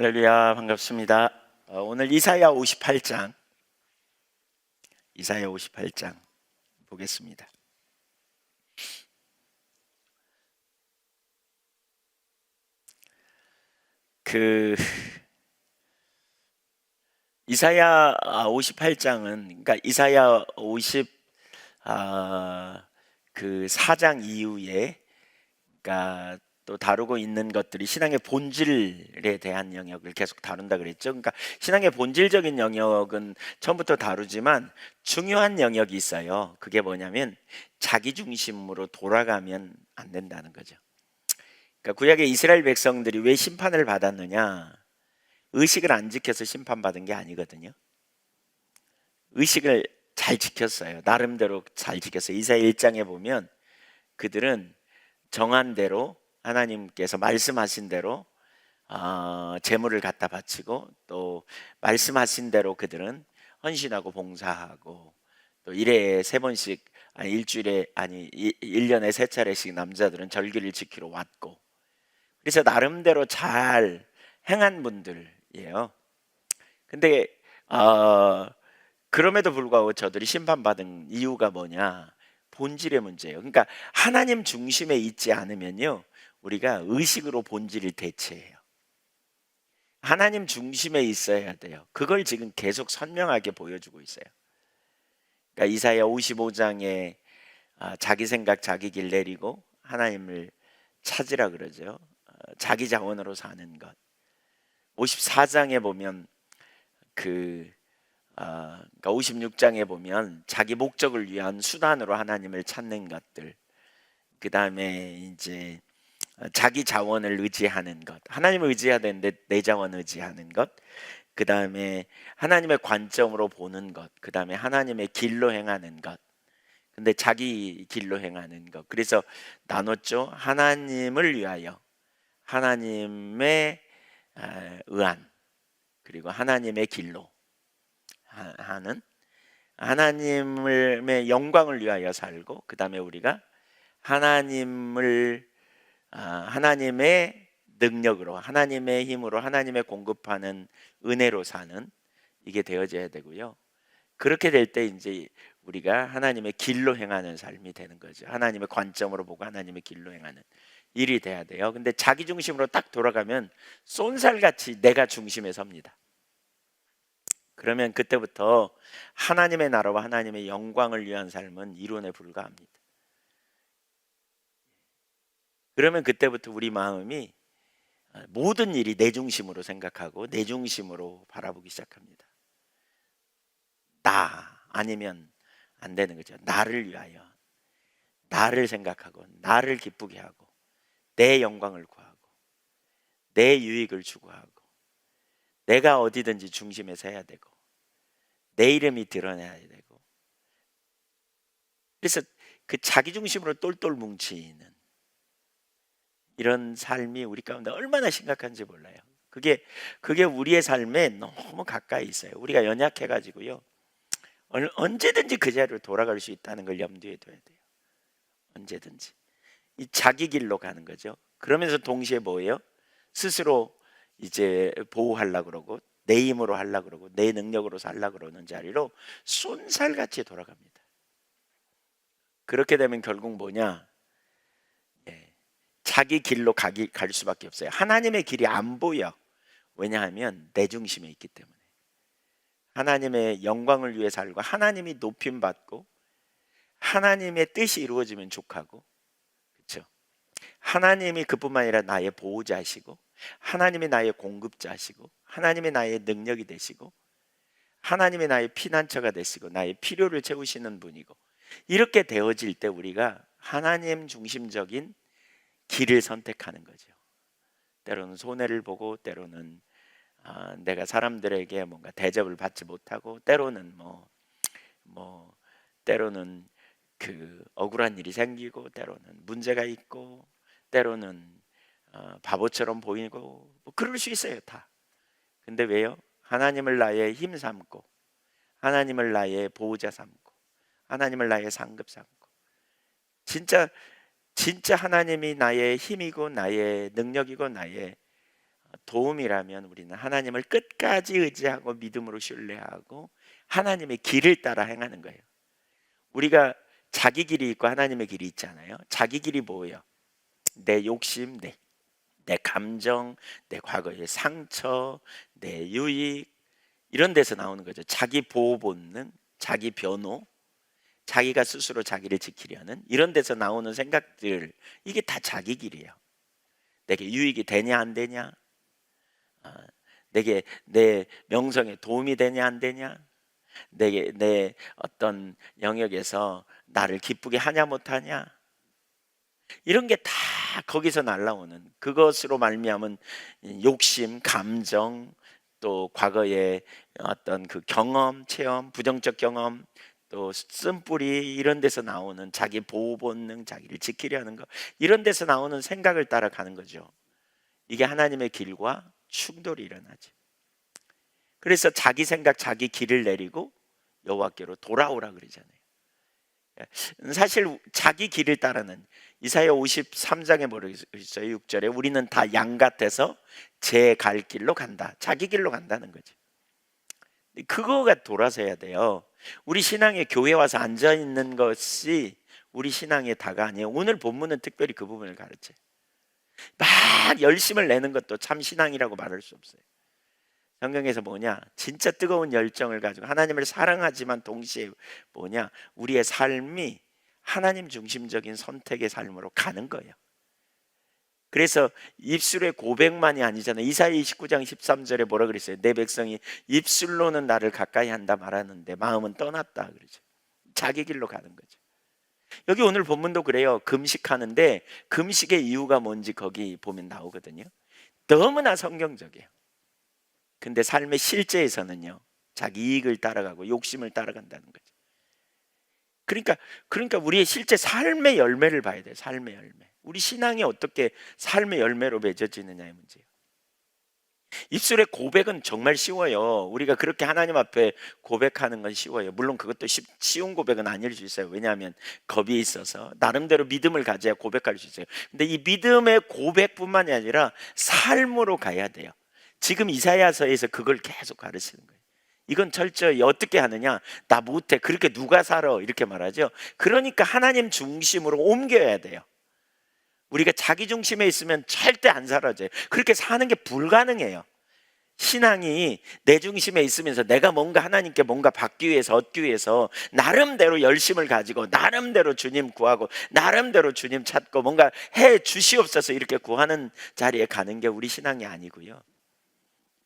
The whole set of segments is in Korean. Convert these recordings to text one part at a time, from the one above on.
할렐루야, 반갑습니다. 오늘 이사야 58장 보겠습니다. 그 이사야 58장은 그러니까 이사야 4장 이후에 그러니까 또 다루고 있는 것들이 신앙의 본질에 대한 영역을 계속 다룬다 그랬죠. 그러니까 신앙의 본질적인 영역은 처음부터 다루지만 중요한 영역이 있어요. 그게 뭐냐면 자기 중심으로 돌아가면 안 된다는 거죠. 그러니까 구약의 이스라엘 백성들이 왜 심판을 받았느냐? 의식을 안 지켜서 심판받은 게 아니거든요. 의식을 잘 지켰어요. 나름대로 잘 지켰어요. 이사야 1장에 보면 그들은 정한 대로 하나님께서 말씀하신 대로 제물을 갖다 바치고 또 말씀하신 대로 그들은 헌신하고 봉사하고 또 일에 세 번씩 일주일에 1년에 세 차례씩 남자들은 절기를 지키러 왔고 그래서 나름대로 잘 행한 분들이에요. 근데 그럼에도 불구하고 저들이 심판받은 이유가 뭐냐? 본질의 문제예요. 그러니까 하나님 중심에 있지 않으면요, 우리가 의식으로 본질을 대체해요. 하나님 중심에 있어야 돼요. 그걸 지금 계속 선명하게 보여주고 있어요. 그러니까 이사야 55장에 자기 생각, 자기 길 내리고 하나님을 찾으라 그러죠. 자기 자원으로 사는 것. 54장에 보면 그러니까 56장에 보면 자기 목적을 위한 수단으로 하나님을 찾는 것들. 그 다음에 이제 자기 자원을 의지하는 것. 하나님을 의지해야 되는데 내 자원 의지하는 것. 그 다음에 하나님의 관점으로 보는 것. 그 다음에 하나님의 길로 행하는 것. 근데 자기 길로 행하는 것. 그래서 나눴죠. 하나님을 위하여 하나님의 의한 그리고 하나님의 길로 하는 하나님의 영광을 위하여 살고 그 다음에 우리가 하나님의 능력으로 하나님의 힘으로 하나님의 공급하는 은혜로 사는 이게 되어져야 되고요. 그렇게 될 때 이제 우리가 하나님의 길로 행하는 삶이 되는 거죠. 하나님의 관점으로 보고 하나님의 길로 행하는 일이 돼야 돼요. 근데 자기 중심으로 딱 돌아가면 쏜살같이 내가 중심에 섭니다. 그러면 그때부터 하나님의 나라와 하나님의 영광을 위한 삶은 이론에 불과합니다. 그러면 그때부터 우리 마음이 모든 일이 내 중심으로 생각하고 내 중심으로 바라보기 시작합니다. 나 아니면 안 되는 거죠. 나를 위하여 나를 생각하고 나를 기쁘게 하고 내 영광을 구하고 내 유익을 추구하고 내가 어디든지 중심에 서야 되고 내 이름이 드러나야 되고 그래서 그 자기 중심으로 똘똘 뭉치는 이런 삶이 우리 가운데 얼마나 심각한지 몰라요. 그게 우리의 삶에 너무 가까이 있어요. 우리가 연약해가지고요. 언제든지 그 자리로 돌아갈 수 있다는 걸 염두에 둬야 돼요. 언제든지 이 자기 길로 가는 거죠. 그러면서 동시에 뭐예요? 스스로 이제 보호하려고 그러고 내 힘으로 하려고 그러고 내 능력으로 살려고 그러는 자리로 쏜살같이 돌아갑니다. 그렇게 되면 결국 뭐냐? 자기 길로 갈 수밖에 없어요. 하나님의 길이 안 보여. 왜냐하면 내 중심에 있기 때문에. 하나님의 영광을 위해 살고 하나님이 높임 받고 하나님의 뜻이 이루어지면 족하고 그렇죠? 하나님이 그뿐만 아니라 나의 보호자시고 하나님이 나의 공급자시고 하나님이 나의 능력이 되시고 하나님이 나의 피난처가 되시고 나의 필요를 채우시는 분이고 이렇게 되어질 때 우리가 하나님 중심적인 길을 선택하는 거죠. 때로는 손해를 보고 때로는 내가 사람들에게 뭔가 대접을 받지 못하고 때로는 때로는 그 억울한 일이 생기고 때로는 문제가 있고 때로는 바보처럼 보이고 뭐 그럴 수 있어요 다. 근데 왜요? 하나님을 나의 힘 삼고 하나님을 나의 보호자 삼고 하나님을 나의 상급 삼고 진짜 하나님이 나의 힘이고 나의 능력이고 나의 도움이라면 우리는 하나님을 끝까지 의지하고 믿음으로 신뢰하고 하나님의 길을 따라 행하는 거예요. 우리가 자기 길이 있고 하나님의 길이 있잖아요. 자기 길이 뭐예요? 내 욕심, 내 감정, 내 과거의 상처, 내 유익, 이런 데서 나오는 거죠. 자기 보호 본능, 자기 변호, 자기가 스스로 자기를 지키려는 이런 데서 나오는 생각들, 이게 다 자기 길이에요. 내게 유익이 되냐 안 되냐, 내게 내 명성에 도움이 되냐 안 되냐, 내게 내 어떤 영역에서 나를 기쁘게 하냐 못하냐, 이런 게 다 거기서 날라오는, 그것으로 말미암은 욕심, 감정, 또 과거의 어떤 그 경험, 체험, 부정적 경험, 또 쓴뿌리, 이런 데서 나오는 자기 보호 본능, 자기를 지키려는 거, 이런 데서 나오는 생각을 따라가는 거죠. 이게 하나님의 길과 충돌이 일어나죠. 그래서 자기 생각, 자기 길을 내리고 여호와께로 돌아오라 그러잖아요. 사실 자기 길을 따르는, 이사야 53장에 뭐라고 있어요? 6절에 우리는 다 양 같아서 제 갈 길로 간다. 자기 길로 간다는 거죠. 그거가 돌아서야 돼요. 우리 신앙에 교회 와서 앉아 있는 것이 우리 신앙의 다가 아니에요. 오늘 본문은 특별히 그 부분을 가르쳐요. 막 열심을 내는 것도 참 신앙이라고 말할 수 없어요. 성경에서 뭐냐? 진짜 뜨거운 열정을 가지고 하나님을 사랑하지만 동시에 뭐냐? 우리의 삶이 하나님 중심적인 선택의 삶으로 가는 거예요. 그래서 입술의 고백만이 아니잖아요. 이사야 29장 13절에 뭐라 그랬어요? 내 백성이 입술로는 나를 가까이 한다 말하는데 마음은 떠났다 그러죠. 자기 길로 가는 거죠. 여기 오늘 본문도 그래요. 금식하는데 금식의 이유가 뭔지 거기 보면 나오거든요. 너무나 성경적이에요. 근데 삶의 실제에서는요, 자기 이익을 따라가고 욕심을 따라간다는 거죠. 그러니까 우리의 실제 삶의 열매를 봐야 돼요. 삶의 열매. 우리 신앙이 어떻게 삶의 열매로 맺어지느냐의 문제예요. 입술의 고백은 정말 쉬워요. 우리가 그렇게 하나님 앞에 고백하는 건 쉬워요. 물론 그것도 쉬운 고백은 아닐 수 있어요. 왜냐하면 겁이 있어서 나름대로 믿음을 가져야 고백할 수 있어요. 근데 이 믿음의 고백뿐만이 아니라 삶으로 가야 돼요. 지금 이사야서에서 그걸 계속 가르치는 거예요. 이건 철저히 어떻게 하느냐? 나 못해. 그렇게 누가 살아? 이렇게 말하죠. 그러니까 하나님 중심으로 옮겨야 돼요. 우리가 자기 중심에 있으면 절대 안 사라져요. 그렇게 사는 게 불가능해요. 신앙이 내 중심에 있으면서 내가 뭔가 하나님께 뭔가 받기 위해서, 얻기 위해서 나름대로 열심을 가지고 나름대로 주님 구하고 나름대로 주님 찾고 뭔가 해 주시옵소서 이렇게 구하는 자리에 가는 게 우리 신앙이 아니고요.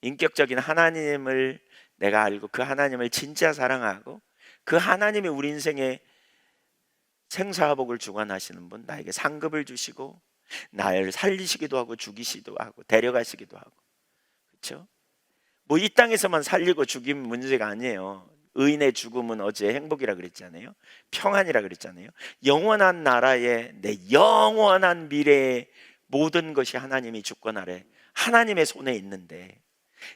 인격적인 하나님을 내가 알고 그 하나님을 진짜 사랑하고 그 하나님이 우리 인생에 생사화복을 주관하시는 분, 나에게 상급을 주시고 나를 살리시기도 하고 죽이시기도 하고 데려가시기도 하고, 그렇죠? 뭐 이 땅에서만 살리고 죽이면 문제가 아니에요. 의인의 죽음은 어제 행복이라 그랬잖아요. 평안이라 그랬잖아요. 영원한 나라에 내 영원한 미래의 모든 것이 하나님이 주권 아래 하나님의 손에 있는데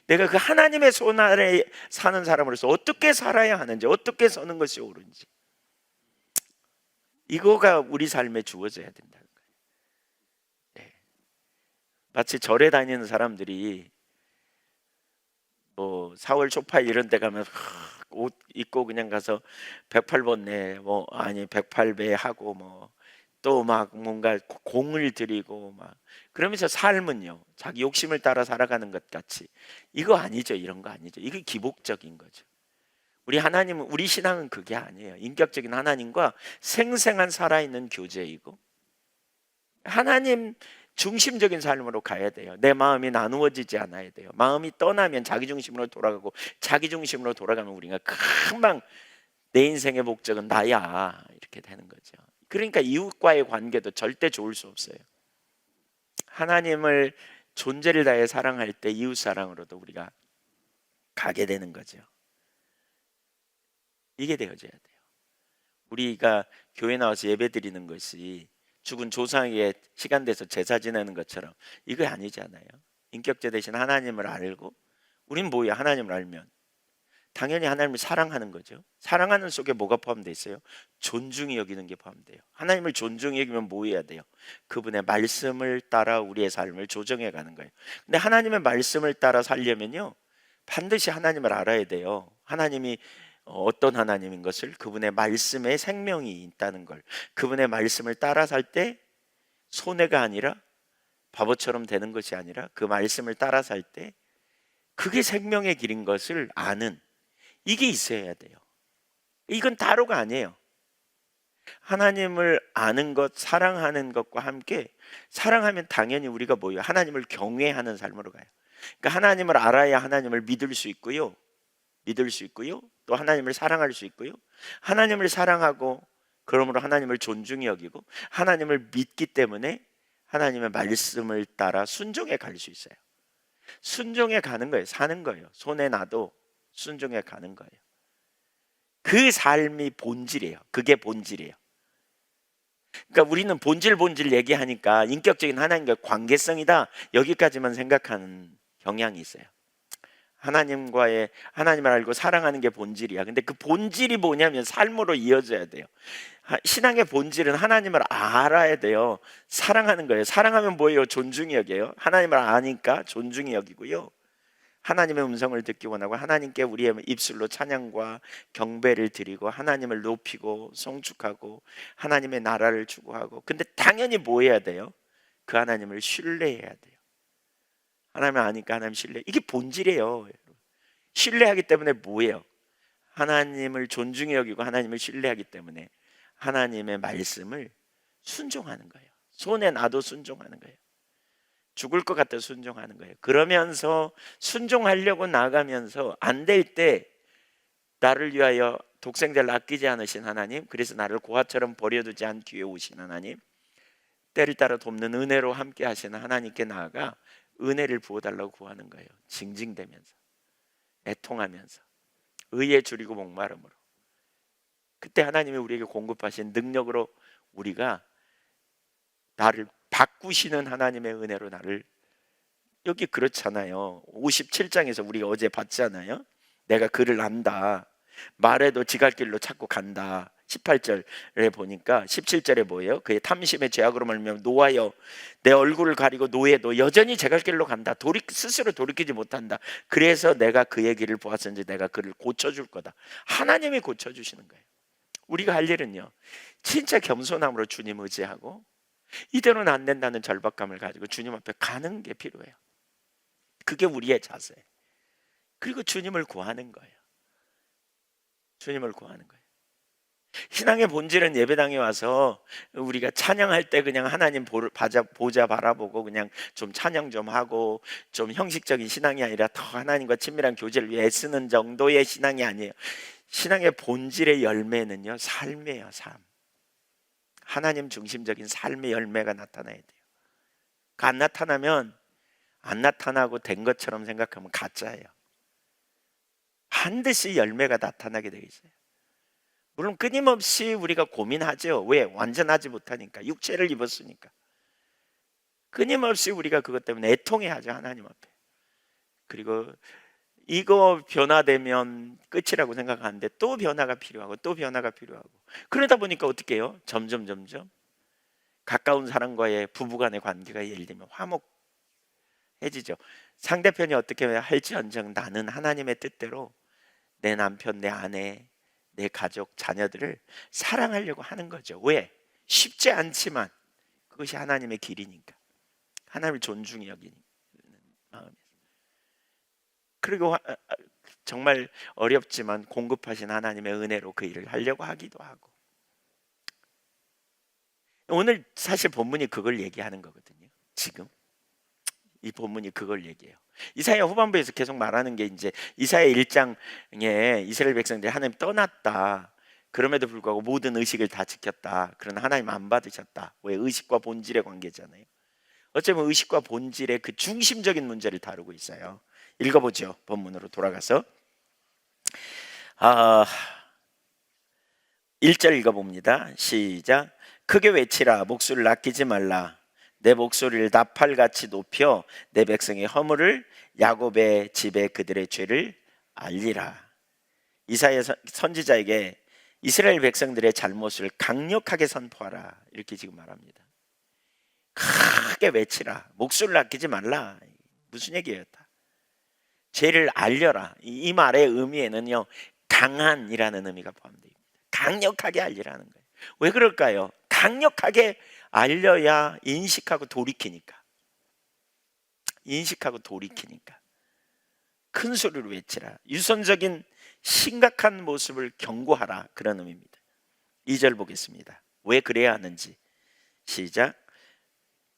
내가 그 하나님의 손 아래 사는 사람으로서 어떻게 살아야 하는지, 어떻게 서는 것이 옳은지, 이거가 우리 삶에 주어져야 된다는 거예요. 네. 마치 절에 다니는 사람들이 뭐 4월 초파일 이런 데 가면 옷 입고 그냥 가서 108번네 뭐 아니 108배 하고 뭐 또 막 뭔가 공을 들이고 막 그러면서 삶은요 자기 욕심을 따라 살아가는 것 같이, 이거 아니죠. 이런 거 아니죠. 이게 기복적인 거죠. 우리 하나님은, 우리 신앙은 그게 아니에요. 인격적인 하나님과 생생한 살아있는 교제이고 하나님 중심적인 삶으로 가야 돼요. 내 마음이 나누어지지 않아야 돼요. 마음이 떠나면 자기 중심으로 돌아가고 자기 중심으로 돌아가면 우리가 금방 내 인생의 목적은 나야 이렇게 되는 거죠. 그러니까 이웃과의 관계도 절대 좋을 수 없어요. 하나님을 존재를 다해 사랑할 때 이웃 사랑으로도 우리가 가게 되는 거죠. 이게 되어져야 돼요. 우리가 교회 나와서 예배 드리는 것이 죽은 조상에게 시간 돼서 제사 지내는 것처럼 이거 아니잖아요. 인격제 대신 하나님을 알고, 우린 뭐야? 하나님을 알면 당연히 하나님을 사랑하는 거죠. 사랑하는 속에 뭐가 포함되어 있어요? 존중히 여기는 게 포함돼요. 하나님을 존중히 여기면 뭐 해야 돼요? 그분의 말씀을 따라 우리의 삶을 조정해 가는 거예요. 근데 하나님의 말씀을 따라 살려면요, 반드시 하나님을 알아야 돼요. 하나님이 어떤 하나님인 것을, 그분의 말씀에 생명이 있다는 걸, 그분의 말씀을 따라 살 때 손해가 아니라, 바보처럼 되는 것이 아니라 그 말씀을 따라 살 때 그게 생명의 길인 것을 아는, 이게 있어야 돼요. 이건 다로가 아니에요. 하나님을 아는 것, 사랑하는 것과 함께, 사랑하면 당연히 우리가 뭐예요? 하나님을 경외하는 삶으로 가요. 그러니까 하나님을 알아야 하나님을 믿을 수 있고요, 또 하나님을 사랑할 수 있고요, 하나님을 사랑하고 그러므로 하나님을 존중히 여기고 하나님을 믿기 때문에 하나님의 말씀을 따라 순종해 갈 수 있어요. 순종해 가는 거예요. 사는 거예요. 손에 나도 순종해 가는 거예요. 그 삶이 본질이에요. 그게 본질이에요. 그러니까 우리는 본질 얘기하니까 인격적인 하나님과 관계성이다, 여기까지만 생각하는 경향이 있어요. 하나님을 알고 사랑하는 게 본질이야. 근데 그 본질이 뭐냐면 삶으로 이어져야 돼요. 신앙의 본질은 하나님을 알아야 돼요. 사랑하는 거예요. 사랑하면 뭐예요? 존중히 여겨요. 하나님을 아니까 존중히 여기고요, 하나님의 음성을 듣기 원하고 하나님께 우리의 입술로 찬양과 경배를 드리고 하나님을 높이고 송축하고 하나님의 나라를 추구하고, 근데 당연히 뭐 해야 돼요? 그 하나님을 신뢰해야 돼요. 하나님을 아니까 하나님 신뢰, 이게 본질이에요. 신뢰하기 때문에 뭐예요? 하나님을 존중히 여기고 하나님을 신뢰하기 때문에 하나님의 말씀을 순종하는 거예요. 손에 나도 순종하는 거예요. 죽을 것 같아 순종하는 거예요. 그러면서 순종하려고 나가면서 안 될 때 나를 위하여 독생자를 아끼지 않으신 하나님, 그래서 나를 고아처럼 버려두지 않기 위해 오신 하나님, 때를 따라 돕는 은혜로 함께 하시는 하나님께 나아가 은혜를 부어달라고 구하는 거예요. 징징대면서, 애통하면서, 의에 줄이고 목마름으로. 그때 하나님이 우리에게 공급하신 능력으로 우리가 나를 바꾸시는 하나님의 은혜로 나를, 여기 그렇잖아요. 57장에서 우리가 어제 봤잖아요. 내가 그를 안다, 말해도 지갈 길로 찾고 간다. 18절에 보니까 17절에 뭐예요? 그의 탐심의 죄악으로 말미암아 노하여 내 얼굴을 가리고 노예도 여전히 제갈 길로 간다. 스스로 돌이키지 못한다. 그래서 내가 그의 길을 보았은지 내가 그를 고쳐줄 거다. 하나님이 고쳐주시는 거예요. 우리가 할 일은요, 진짜 겸손함으로 주님 의지하고 이대로는 안 된다는 절박감을 가지고 주님 앞에 가는 게 필요해요. 그게 우리의 자세예요. 그리고 주님을 구하는 거예요. 주님을 구하는 거예요. 신앙의 본질은 예배당에 와서 우리가 찬양할 때 그냥 하나님 보자 바라보고 그냥 좀 찬양 좀 하고 좀 형식적인 신앙이 아니라 더 하나님과 친밀한 교제를 위해 애쓰는 정도의 신앙이 아니에요. 신앙의 본질의 열매는요, 삶이에요. 삶. 하나님 중심적인 삶의 열매가 나타나야 돼요. 안 나타나면, 안 나타나고 된 것처럼 생각하면 가짜예요. 반드시 열매가 나타나게 되어 있어요. 물론 끊임없이 우리가 고민하죠. 왜? 완전하지 못하니까, 육체를 입었으니까. 끊임없이 우리가 그것 때문에 애통해하죠, 하나님 앞에. 그리고 이거 변화되면 끝이라고 생각하는데 또 변화가 필요하고 또 변화가 필요하고, 그러다 보니까 어떻게 해요? 점점 가까운 사람과의 부부간의 관계가 예를 들면 화목해지죠. 상대편이 어떻게 할지언정 나는 하나님의 뜻대로 내 남편, 내 아내, 내 가족, 자녀들을 사랑하려고 하는 거죠. 왜? 쉽지 않지만 그것이 하나님의 길이니까, 하나님을 존중히 여기는 마음에서. 그리고 정말 어렵지만 공급하신 하나님의 은혜로 그 일을 하려고 하기도 하고. 오늘 사실 본문이 그걸 얘기하는 거거든요. 지금 이 본문이 그걸 얘기해요. 이사야 후반부에서 계속 말하는 게, 이제 이사야 1장에 이스라엘 백성들이 하나님 떠났다, 그럼에도 불구하고 모든 의식을 다 지켰다, 그러나 하나님 안 받으셨다. 왜? 의식과 본질의 관계잖아요. 어쩌면 의식과 본질의 그 중심적인 문제를 다루고 있어요. 읽어보죠. 본문으로 돌아가서 1절 읽어봅니다. 시작. 크게 외치라, 목소리를 아끼지 말라. 내 목소리를 나팔같이 높여 내 백성의 허물을, 야곱의 집에 그들의 죄를 알리라. 이사야 선지자에게 이스라엘 백성들의 잘못을 강력하게 선포하라 이렇게 지금 말합니다. 크게 외치라. 목소리를 아끼지 말라. 무슨 얘기였다? 죄를 알려라. 이 말의 의미에는요, 강한이라는 의미가 포함되어 있습니다. 강력하게 알리라는 거예요. 왜 그럴까요? 강력하게 알려야 인식하고 돌이키니까. 인식하고 돌이키니까. 큰 소리로 외치라. 유선적인 심각한 모습을 경고하라. 그런 의미입니다. 2절 보겠습니다. 왜 그래야 하는지. 시작.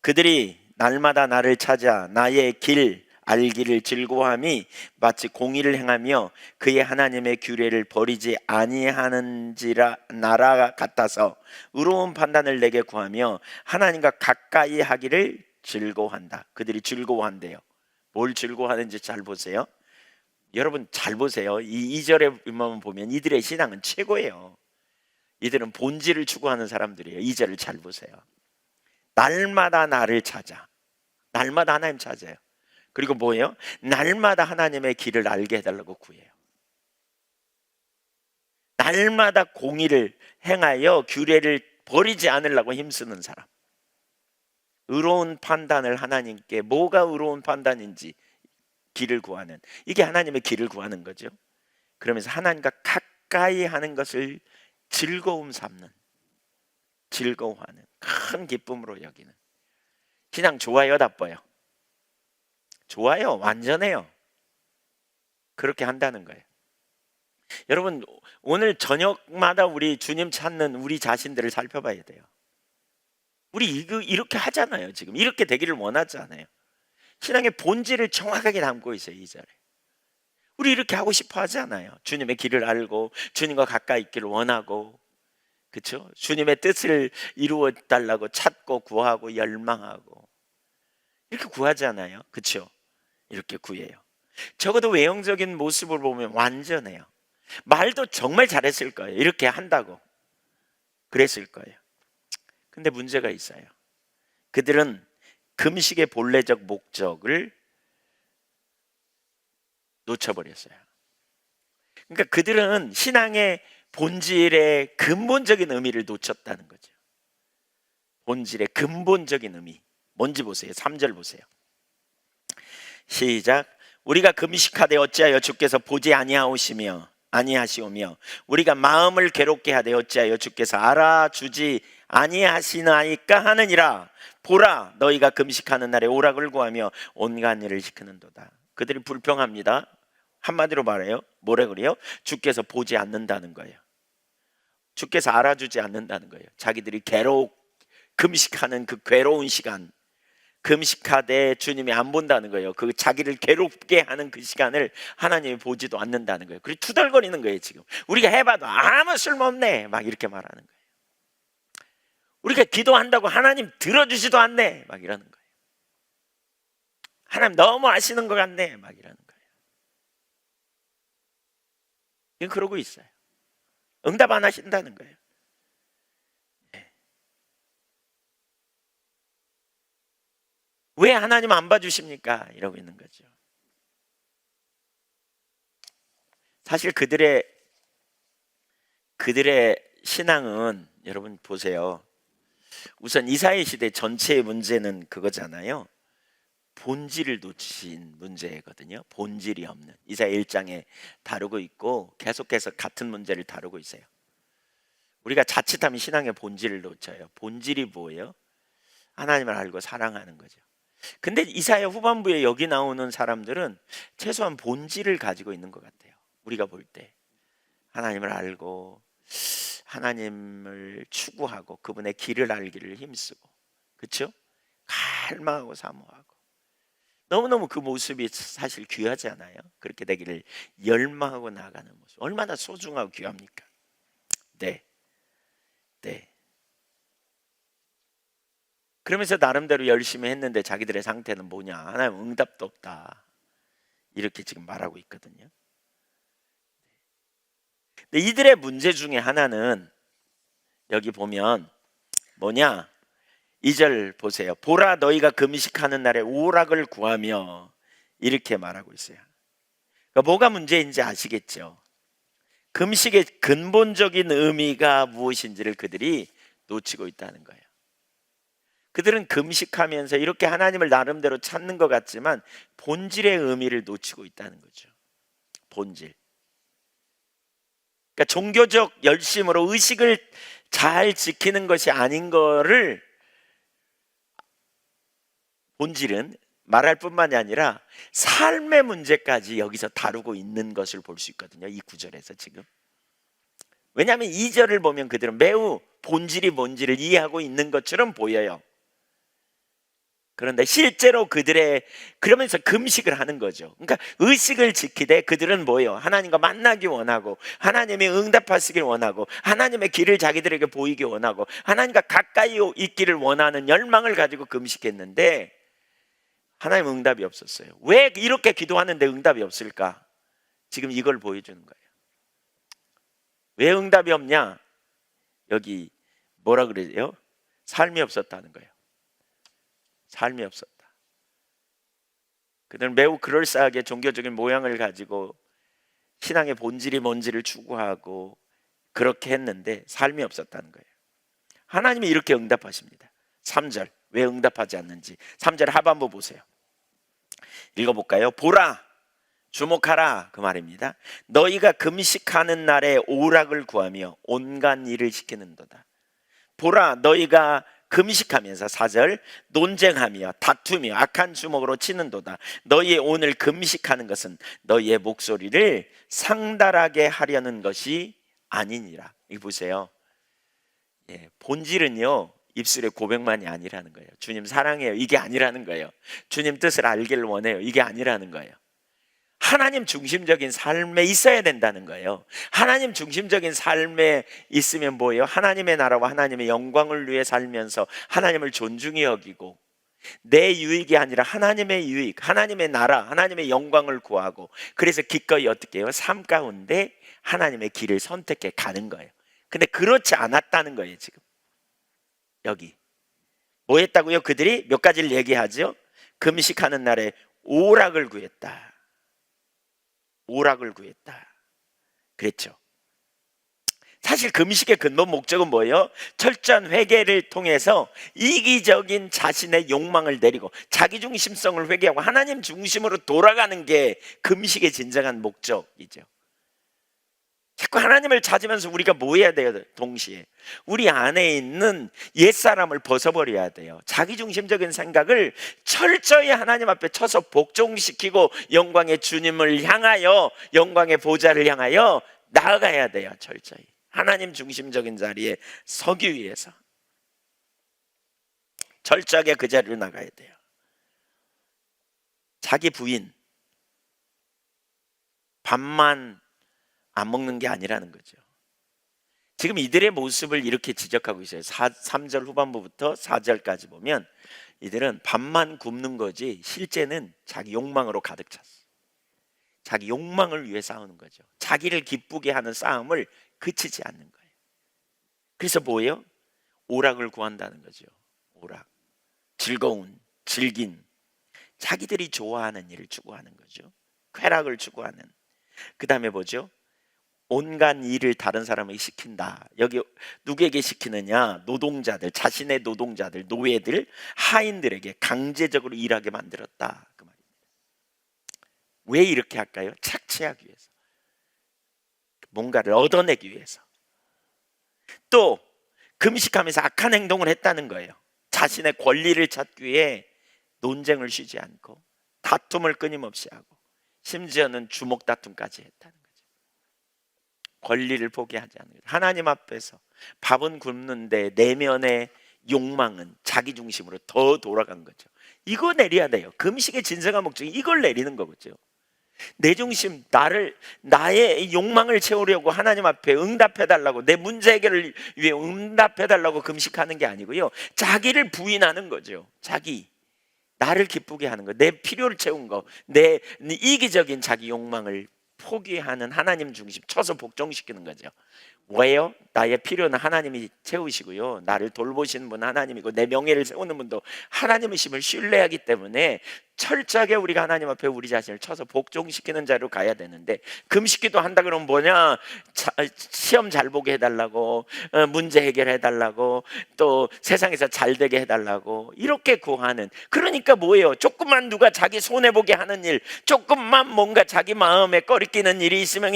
그들이 날마다 나를 찾아 나의 길 알기를 즐거워함이 마치 공의를 행하며 그의 하나님의 규례를 버리지 아니하는지라 나라 같아서 의로운 판단을 내게 구하며 하나님과 가까이 하기를 즐거워한다. 그들이 즐거워한대요. 뭘 즐거워하는지 잘 보세요. 여러분 잘 보세요. 이 2절에만 보면 이들의 신앙은 최고예요. 이들은 본질을 추구하는 사람들이에요. 2절을 잘 보세요. 날마다 나를 찾아. 날마다 하나님 찾아요. 그리고 뭐예요? 날마다 하나님의 길을 알게 해달라고 구해요. 날마다 공의를 행하여 규례를 버리지 않으려고 힘쓰는 사람. 의로운 판단을 하나님께, 뭐가 의로운 판단인지 길을 구하는, 이게 하나님의 길을 구하는 거죠. 그러면서 하나님과 가까이 하는 것을 즐거움 삼는, 즐거워하는, 큰 기쁨으로 여기는. 신앙 좋아요, 나빠요? 좋아요, 완전해요. 그렇게 한다는 거예요. 여러분, 오늘 저녁마다 우리 주님 찾는 우리 자신들을 살펴봐야 돼요. 우리 이렇게 하잖아요. 지금 이렇게 되기를 원하잖아요. 신앙의 본질을 정확하게 담고 있어요. 2절에 우리 이렇게 하고 싶어 하지 않아요. 주님의 길을 알고 주님과 가까이 있기를 원하고, 그렇죠? 주님의 뜻을 이루어 달라고 찾고 구하고 열망하고 이렇게 구하지 않아요. 그렇죠? 이렇게 구해요. 적어도 외형적인 모습을 보면 완전해요. 말도 정말 잘했을 거예요. 이렇게 한다고 그랬을 거예요. 근데 문제가 있어요. 그들은 금식의 본래적 목적을 놓쳐버렸어요. 그러니까 그들은 신앙의 본질의 근본적인 의미를 놓쳤다는 거죠. 본질의 근본적인 의미 뭔지 보세요. 3절 보세요. 시작. 우리가 금식하되 어찌하여 주께서 보지 아니하시오며 우리가 마음을 괴롭게 하되 어찌하여 주께서 알아주지 아니하시나이까 하느니라. 보라, 너희가 금식하는 날에 오락을 구하며 온갖 일을 시키는도다. 그들이 불평합니다. 한마디로 말해요. 뭐라 그래요? 주께서 보지 않는다는 거예요. 주께서 알아주지 않는다는 거예요. 자기들이 금식하는 그 괴로운 시간, 금식하되 주님이 안 본다는 거예요. 그 자기를 괴롭게 하는 그 시간을 하나님이 보지도 않는다는 거예요. 그리고 투덜거리는 거예요. 지금 우리가 해봐도 아무 쓸모없네 막 이렇게 말하는 거예요. 우리가 기도한다고 하나님 들어주지도 않네 막 이러는 거예요. 하나님 너무 아시는 것 같네 막 이러는 거예요. 이건 그러고 있어요. 응답 안 하신다는 거예요. 왜 하나님 안 봐주십니까? 이러고 있는 거죠. 사실 그들의 신앙은 여러분 보세요. 우선 이사야 시대 전체의 문제는 그거잖아요. 본질을 놓친 문제거든요. 본질이 없는. 이사야 1장에 다루고 있고 계속해서 같은 문제를 다루고 있어요. 우리가 자칫하면 신앙의 본질을 놓쳐요. 본질이 뭐예요? 하나님을 알고 사랑하는 거죠. 근데 이사야 후반부에 여기 나오는 사람들은 최소한 본질을 가지고 있는 것 같아요. 우리가 볼 때 하나님을 알고 하나님을 추구하고 그분의 길을 알기를 힘쓰고, 그렇죠? 갈망하고 사모하고 너무너무 그 모습이 사실 귀하지 않아요? 그렇게 되기를 열망하고 나아가는 모습 얼마나 소중하고 귀합니까? 네. 그러면서 나름대로 열심히 했는데 자기들의 상태는 뭐냐? 하나님 응답도 없다. 이렇게 지금 말하고 있거든요. 근데 이들의 문제 중에 하나는 여기 보면 뭐냐? 2절 보세요. 보라, 너희가 금식하는 날에 오락을 구하며 이렇게 말하고 있어요. 그러니까 뭐가 문제인지 아시겠죠? 금식의 근본적인 의미가 무엇인지를 그들이 놓치고 있다는 거예요. 그들은 금식하면서 이렇게 하나님을 나름대로 찾는 것 같지만 본질의 의미를 놓치고 있다는 거죠. 본질. 그러니까 종교적 열심으로 의식을 잘 지키는 것이 아닌 거를, 본질은 말할 뿐만이 아니라 삶의 문제까지 여기서 다루고 있는 것을 볼 수 있거든요. 이 구절에서 지금. 왜냐하면 2절을 보면 그들은 매우 본질이 뭔지를 이해하고 있는 것처럼 보여요. 그런데 실제로 그러면서 금식을 하는 거죠. 그러니까 의식을 지키되 그들은 뭐예요? 하나님과 만나기 원하고, 하나님이 응답하시길 원하고, 하나님의 길을 자기들에게 보이기 원하고, 하나님과 가까이 있기를 원하는 열망을 가지고 금식했는데 하나님 응답이 없었어요. 왜 이렇게 기도하는데 응답이 없을까? 지금 이걸 보여주는 거예요. 왜 응답이 없냐? 여기 뭐라 그러죠? 삶이 없었다는 거예요. 삶이 없었다. 그들은 매우 그럴싸하게 종교적인 모양을 가지고 신앙의 본질이 뭔지를 추구하고 그렇게 했는데 삶이 없었다는 거예요. 하나님이 이렇게 응답하십니다. 3절, 왜 응답하지 않는지 3절 하반부 보세요. 읽어볼까요? 보라, 주목하라, 그 말입니다. 너희가 금식하는 날에 오락을 구하며 온갖 일을 시키는도다. 보라, 너희가 금식하면서 4절 논쟁하며 다투며 악한 주먹으로 치는도다. 너희의 오늘 금식하는 것은 너희의 목소리를 상달하게 하려는 것이 아니니라. 이거 보세요. 본질은요, 입술의 고백만이 아니라는 거예요. 주님 사랑해요, 이게 아니라는 거예요. 주님 뜻을 알기를 원해요, 이게 아니라는 거예요. 하나님 중심적인 삶에 있어야 된다는 거예요. 하나님 중심적인 삶에 있으면 뭐예요? 하나님의 나라와 하나님의 영광을 위해 살면서 하나님을 존중히 여기고 내 유익이 아니라 하나님의 유익, 하나님의 나라, 하나님의 영광을 구하고, 그래서 기꺼이 어떻게 해요? 삶 가운데 하나님의 길을 선택해 가는 거예요. 근데 그렇지 않았다는 거예요. 지금 여기 뭐 했다고요? 그들이 몇 가지를 얘기하죠. 금식하는 날에 오락을 구했다. 오락을 구했다 그랬죠. 사실 금식의 근본 목적은 뭐예요? 철저한 회개를 통해서 이기적인 자신의 욕망을 내리고 자기중심성을 회개하고 하나님 중심으로 돌아가는 게 금식의 진정한 목적이죠. 자꾸 하나님을 찾으면서 우리가 뭐 해야 돼요? 동시에 우리 안에 있는 옛사람을 벗어버려야 돼요. 자기중심적인 생각을 철저히 하나님 앞에 쳐서 복종시키고 영광의 주님을 향하여, 영광의 보좌를 향하여 나아가야 돼요. 철저히 하나님 중심적인 자리에 서기 위해서 철저하게 그 자리로 나가야 돼요. 자기 부인 밥만 안 먹는 게 아니라는 거죠. 지금 이들의 모습을 이렇게 지적하고 있어요. 3절 후반부부터 4절까지 보면 이들은 밥만 굶는 거지 실제는 자기 욕망으로 가득 찼어요. 자기 욕망을 위해 싸우는 거죠. 자기를 기쁘게 하는 싸움을 그치지 않는 거예요. 그래서 뭐예요? 오락을 구한다는 거죠. 오락, 즐거운, 즐긴, 자기들이 좋아하는 일을 추구하는 거죠. 쾌락을 추구하는. 그 다음에 뭐죠? 온갖 일을 다른 사람에게 시킨다. 여기 누구에게 시키느냐? 노동자들, 자신의 노동자들, 노예들, 하인들에게 강제적으로 일하게 만들었다, 그 말입니다. 왜 이렇게 할까요? 착취하기 위해서, 뭔가를 얻어내기 위해서. 또 금식하면서 악한 행동을 했다는 거예요. 자신의 권리를 찾기 위해 논쟁을 쉬지 않고 다툼을 끊임없이 하고 심지어는 주먹 다툼까지 했다는 거예요. 권리를 포기하지 않는 거죠. 하나님 앞에서 밥은 굶는데 내면의 욕망은 자기 중심으로 더 돌아간 거죠. 이거 내려야 돼요. 금식의 진정한 목적이 이걸 내리는 거죠. 내 중심, 나의 욕망을 채우려고 하나님 앞에 응답해달라고, 내 문제 해결을 위해 응답해달라고 금식하는 게 아니고요, 자기를 부인하는 거죠. 나를 기쁘게 하는 거, 내 필요를 채운 거, 내 이기적인 자기 욕망을 포기하는 하나님 중심, 쳐서 복종시키는 거죠. 왜요? 나의 필요는 하나님이 채우시고요, 나를 돌보시는 분은 하나님이고 내 명예를 세우는 분도 하나님이심을 신뢰하기 때문에 철저하게 우리가 하나님 앞에 우리 자신을 쳐서 복종시키는 자로 가야 되는데, 금식기도 한다 그러면 뭐냐? 시험 잘 보게 해달라고, 문제 해결해 달라고, 또 세상에서 잘 되게 해달라고 이렇게 구하는, 그러니까 뭐예요? 조금만 누가 자기 손해보게 하는 일, 조금만 뭔가 자기 마음에 꺼리끼는 일이 있으면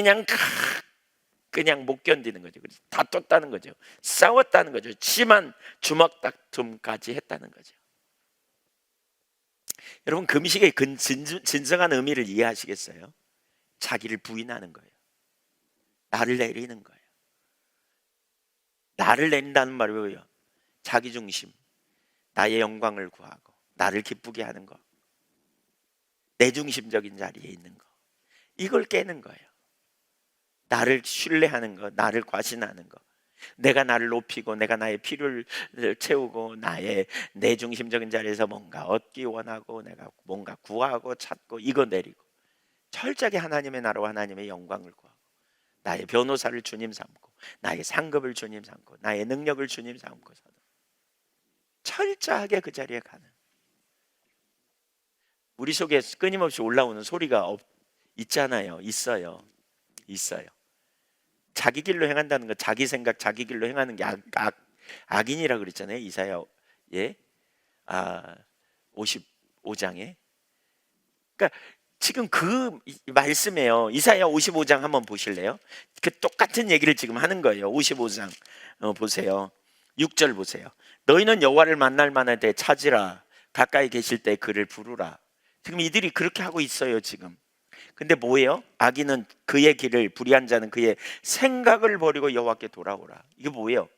그냥 못 견디는 거죠. 다퉜다는 거죠. 싸웠다는 거죠. 심한 주먹 다툼까지 했다는 거죠. 여러분, 금식의 진정한 의미를 이해하시겠어요? 자기를 부인하는 거예요. 나를 내리는 거예요. 나를 내린다는 말이 뭐예요? 자기중심, 나의 영광을 구하고 나를 기쁘게 하는 거, 내중심적인 자리에 있는 거, 이걸 깨는 거예요. 나를 신뢰하는 거, 나를 과신하는 거, 내가 나를 높이고 내가 나의 필요를 채우고 나의 내중심적인 자리에서 뭔가 얻기 원하고 내가 뭔가 구하고 찾고, 이거 내리고 철저하게 하나님의 나라와 하나님의 영광을 구하고 나의 변호사를 주님 삼고 나의 상급을 주님 삼고 나의 능력을 주님 삼고서 철저하게 그 자리에 가는, 우리 속에 끊임없이 올라오는 소리가 있잖아요. 있어요. 자기 길로 행한다는 거, 자기 생각, 자기 길로 행하는 게 악인이라고 그랬잖아요. 이사야 55장에. 그러니까 지금 그 말씀이에요. 이사야 55장 한번 보실래요? 그 똑같은 얘기를 지금 하는 거예요. 55장 보세요. 6절 보세요. 너희는 여호와를 만날 만할 때 찾으라, 가까이 계실 때 그를 부르라. 지금 이들이 그렇게 하고 있어요 지금. 근데 뭐예요? 악인은 그의 길을, 불의한 자는 그의 생각을 버리고 여호와께 돌아오라. 이게 뭐예요?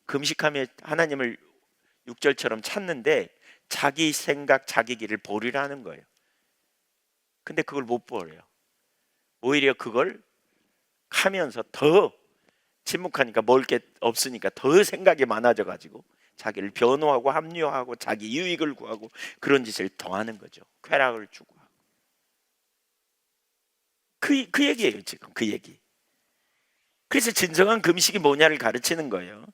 금식하며 하나님을 6절처럼 찾는데 자기 생각, 자기 길을 버리라는 거예요. 근데 그걸 못 버려요. 오히려 그걸 하면서 더 침묵하니까, 먹을 게 없으니까 더 생각이 많아져 가지고 자기를 변호하고 합리화하고 자기 유익을 구하고 그런 짓을 더 하는 거죠. 쾌락을 추구하고. 그 얘기예요 지금, 그 얘기. 그래서 진정한 금식이 뭐냐를 가르치는 거예요.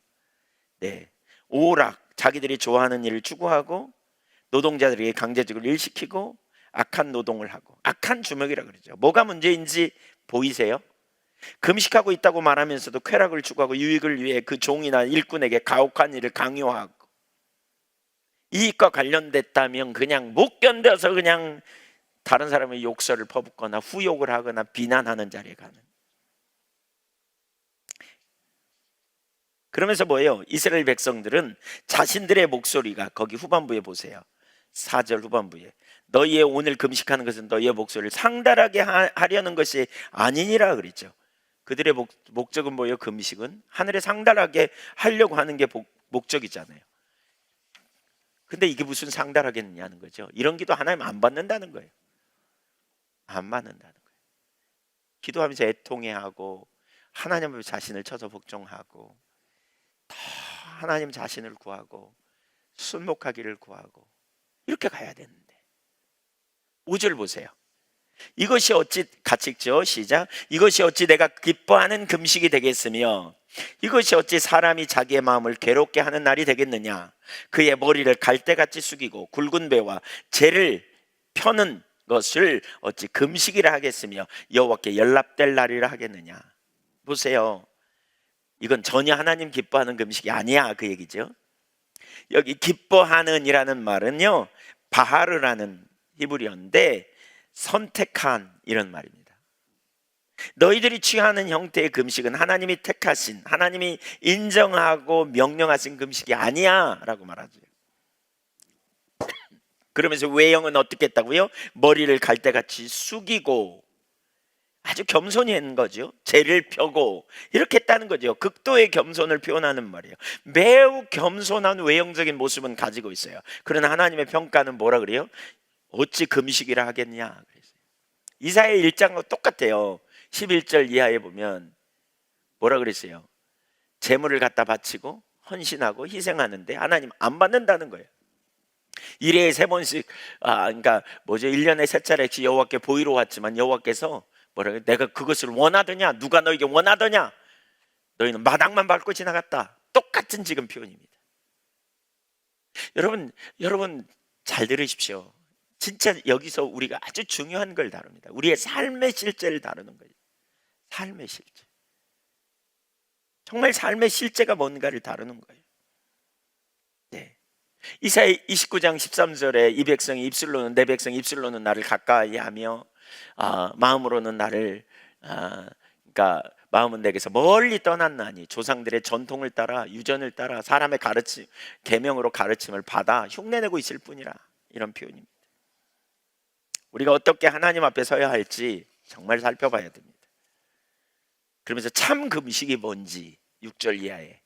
네, 오락, 자기들이 좋아하는 일을 추구하고 노동자들에게 강제적으로 일시키고 악한 노동을 하고, 악한 주먹이라 그러죠. 뭐가 문제인지 보이세요? 금식하고 있다고 말하면서도 쾌락을 추구하고 유익을 위해 그 종이나 일꾼에게 가혹한 일을 강요하고, 이익과 관련됐다면 그냥 못 견뎌서 그냥 다른 사람의 욕설을 퍼붓거나 후욕을 하거나 비난하는 자리에 가는. 그러면서 뭐예요? 이스라엘 백성들은 자신들의 목소리가, 거기 후반부에 보세요. 4절 후반부에, 너희의 오늘 금식하는 것은 너희의 목소리를 상달하게 하려는 것이 아니니라 그랬죠. 그들의 목적은 뭐예요? 금식은 하늘에 상달하게 하려고 하는 게 목적이잖아요. 근데 이게 무슨 상달하겠느냐는 거죠. 이런 기도 하나님 안 받는다는 거예요. 안 받는다는 거예요. 기도하면서 애통해하고 하나님 앞에 자신을 쳐서 복종하고 더 하나님 자신을 구하고 순목하기를 구하고 이렇게 가야 되는데, 5절 보세요. 이것이 어찌, 같이 읽죠. 시작. 이것이 어찌 내가 기뻐하는 금식이 되겠으며 이것이 어찌 사람이 자기의 마음을 괴롭게 하는 날이 되겠느냐. 그의 머리를 갈대같이 숙이고 굵은 배와 재를 펴는 것을 어찌 금식이라 하겠으며 여호와께 연락될 날이라 하겠느냐. 보세요. 이건 전혀 하나님 기뻐하는 금식이 아니야, 그 얘기죠. 여기 기뻐하는 이라는 말은요, 바하르라는 히브리어인데 선택한 이런 말입니다. 너희들이 취하는 형태의 금식은 하나님이 택하신, 하나님이 인정하고 명령하신 금식이 아니야 라고 말하죠. 그러면서 외형은 어떻게 했다고요? 머리를 갈대같이 숙이고, 아주 겸손히 했는 거죠. 재를 펴고 이렇게 했다는 거죠. 극도의 겸손을 표현하는 말이에요. 매우 겸손한 외형적인 모습은 가지고 있어요. 그러나 하나님의 평가는 뭐라 그래요? 어찌 금식이라 하겠냐 그랬어요. 이사야 1장과 똑같아요. 11절 이하에 보면 뭐라 그랬어요? 재물을 갖다 바치고 헌신하고 희생하는데 하나님 안 받는다는 거예요. 1회에 3번씩, 그러니까 1년에 3차례씩 여호와께 보이러 왔지만 여호와께서 뭐라 그래요? 내가 그것을 원하더냐? 누가 너에게 원하더냐? 너희는 마당만 밟고 지나갔다. 똑같은 지금 표현입니다. 여러분 잘 들으십시오. 진짜 여기서 우리가 아주 중요한 걸 다룹니다. 우리의 삶의 실제를 다루는 거예요. 삶의 실제. 정말 삶의 실제가 뭔가를 다루는 거예요. 네. 이사야 29장 13절에 이 백성이 입술로는, 내 백성이 입술로는 나를 가까이하며 마음으로는 나를 그러니까 마음은 내게서 멀리 떠났나니 조상들의 전통을 따라 유전을 따라 사람의 가르침 계명으로 가르침을 받아 흉내내고 있을 뿐이라. 이런 표현입니다. 우리가 어떻게 하나님 앞에 서야 할지 정말 살펴봐야 됩니다. 그러면서 참 금식이 뭔지 6절 이하에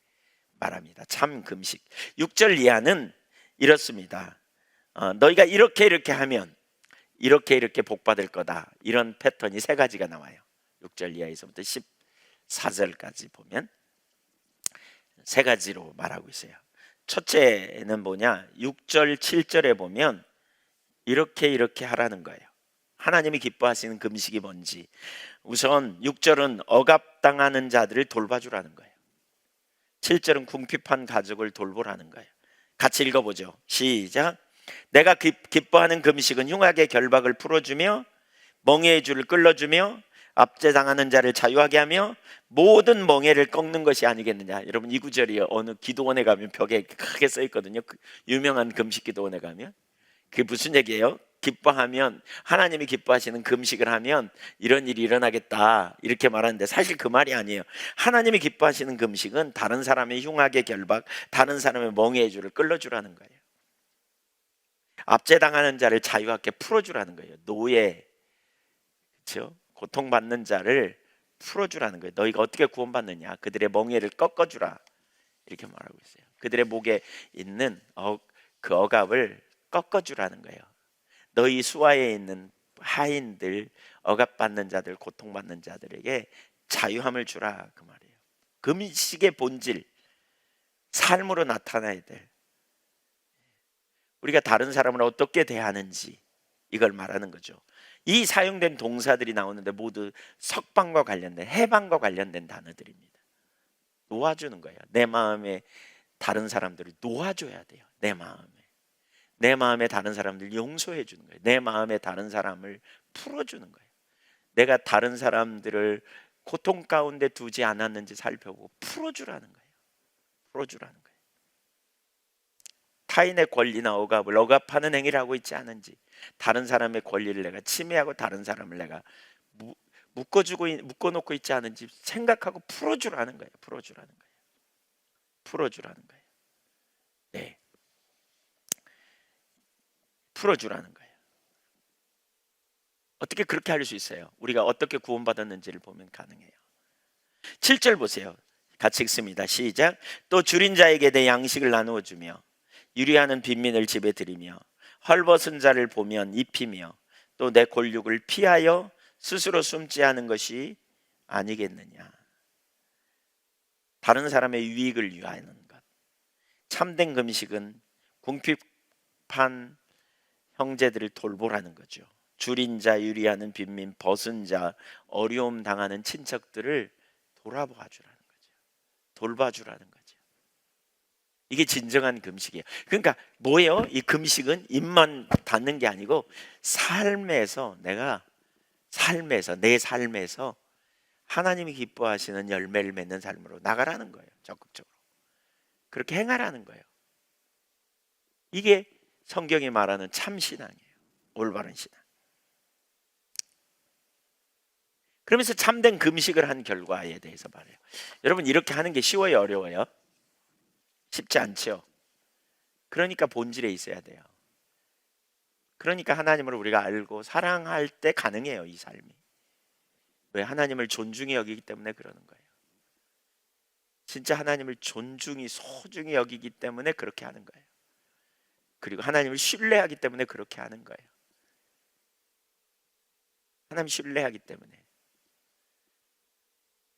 말합니다. 참 금식. 6절 이하는 이렇습니다. 너희가 이렇게 하면 이렇게 복 받을 거다. 이런 패턴이 세 가지가 나와요. 6절 이하에서부터 14절까지 보면 세 가지로 말하고 있어요. 첫째는 뭐냐? 6절 7절에 보면 이렇게 하라는 거예요. 하나님이 기뻐하시는 금식이 뭔지. 우선 6절은 억압당하는 자들을 돌봐주라는 거예요. 7절은 궁핍한 가족을 돌보라는 거예요. 같이 읽어보죠. 시작. 내가 기뻐하는 금식은 흉악의 결박을 풀어주며 멍에의 줄을 끌어주며 압제당하는 자를 자유하게 하며 모든 멍에를 꺾는 것이 아니겠느냐. 여러분 이 구절이 어느 기도원에 가면 벽에 크게 써 있거든요. 그 유명한 금식 기도원에 가면. 그게 무슨 얘기예요? 기뻐하면, 하나님이 기뻐하시는 금식을 하면 이런 일이 일어나겠다 이렇게 말하는데 사실 그 말이 아니에요. 하나님이 기뻐하시는 금식은 다른 사람의 흉악의 결박, 다른 사람의 멍에의 줄을 끌어주라는 거예요. 압제당하는 자를 자유하게 풀어주라는 거예요. 노예, 그렇죠? 고통받는 자를 풀어주라는 거예요. 너희가 어떻게 구원받느냐? 그들의 멍에를 꺾어주라 이렇게 말하고 있어요. 그들의 목에 있는 그 억압을 꺾어주라는 거예요. 너희 수하에 있는 하인들, 억압받는 자들, 고통받는 자들에게 자유함을 주라 그 말이에요. 금식의 본질, 삶으로 나타나야 돼. 우리가 다른 사람을 어떻게 대하는지 이걸 말하는 거죠. 이 사용된 동사들이 나오는데 모두 석방과 관련된, 해방과 관련된 단어들입니다. 놓아주는 거예요. 내 마음에 다른 사람들을 놓아줘야 돼요. 내 마음에 다른 사람들 용서해 주는 거예요. 내 마음에 다른 사람을 풀어주는 거예요. 내가 다른 사람들을 고통 가운데 두지 않았는지 살펴보고 풀어주라는 거예요. 타인의 권리나 억압을 억압하는 행위를 하고 있지 않은지, 다른 사람의 권리를 내가 침해하고 다른 사람을 내가 묶어놓고 있지 않은지 생각하고 풀어주라는 거예요. 네. 풀어주라는 거예요. 어떻게 그렇게 할 수 있어요? 우리가 어떻게 구원받았는지를 보면 가능해요. 7절 보세요. 같이 읽습니다. 시작. 또 줄인 자에게 내 양식을 나누어 주며 유리하는 빈민을 집에 들이며 헐벗은 자를 보면 입히며 또 내 골육을 피하여 스스로 숨지 않은 것이 아니겠느냐. 다른 사람의 유익을 위하는 것. 참된 금식은 궁핍한 형제들을 돌보라는 거죠. 줄인 자, 유리하는 빈민, 벗은 자, 어려움 당하는 친척들을 돌아봐주라는 거죠. 돌봐주라는 거죠. 이게 진정한 금식이에요. 그러니까 뭐예요? 이 금식은 입만 닫는 게 아니고 삶에서 내 삶에서 하나님이 기뻐하시는 열매를 맺는 삶으로 나가라는 거예요. 적극적으로 그렇게 행하라는 거예요. 이게 성경이 말하는 참 신앙이에요. 올바른 신앙. 그러면서 참된 금식을 한 결과에 대해서 말해요. 여러분 이렇게 하는 게 쉬워요, 어려워요? 쉽지 않죠. 그러니까 본질에 있어야 돼요. 그러니까 하나님을 우리가 알고 사랑할 때 가능해요, 이 삶이. 왜? 하나님을 존중히 여기기 때문에 그러는 거예요. 진짜 하나님을 존중히 소중히 여기기 때문에 그렇게 하는 거예요. 그리고 하나님을 신뢰하기 때문에 그렇게 하는 거예요. 하나님 신뢰하기 때문에.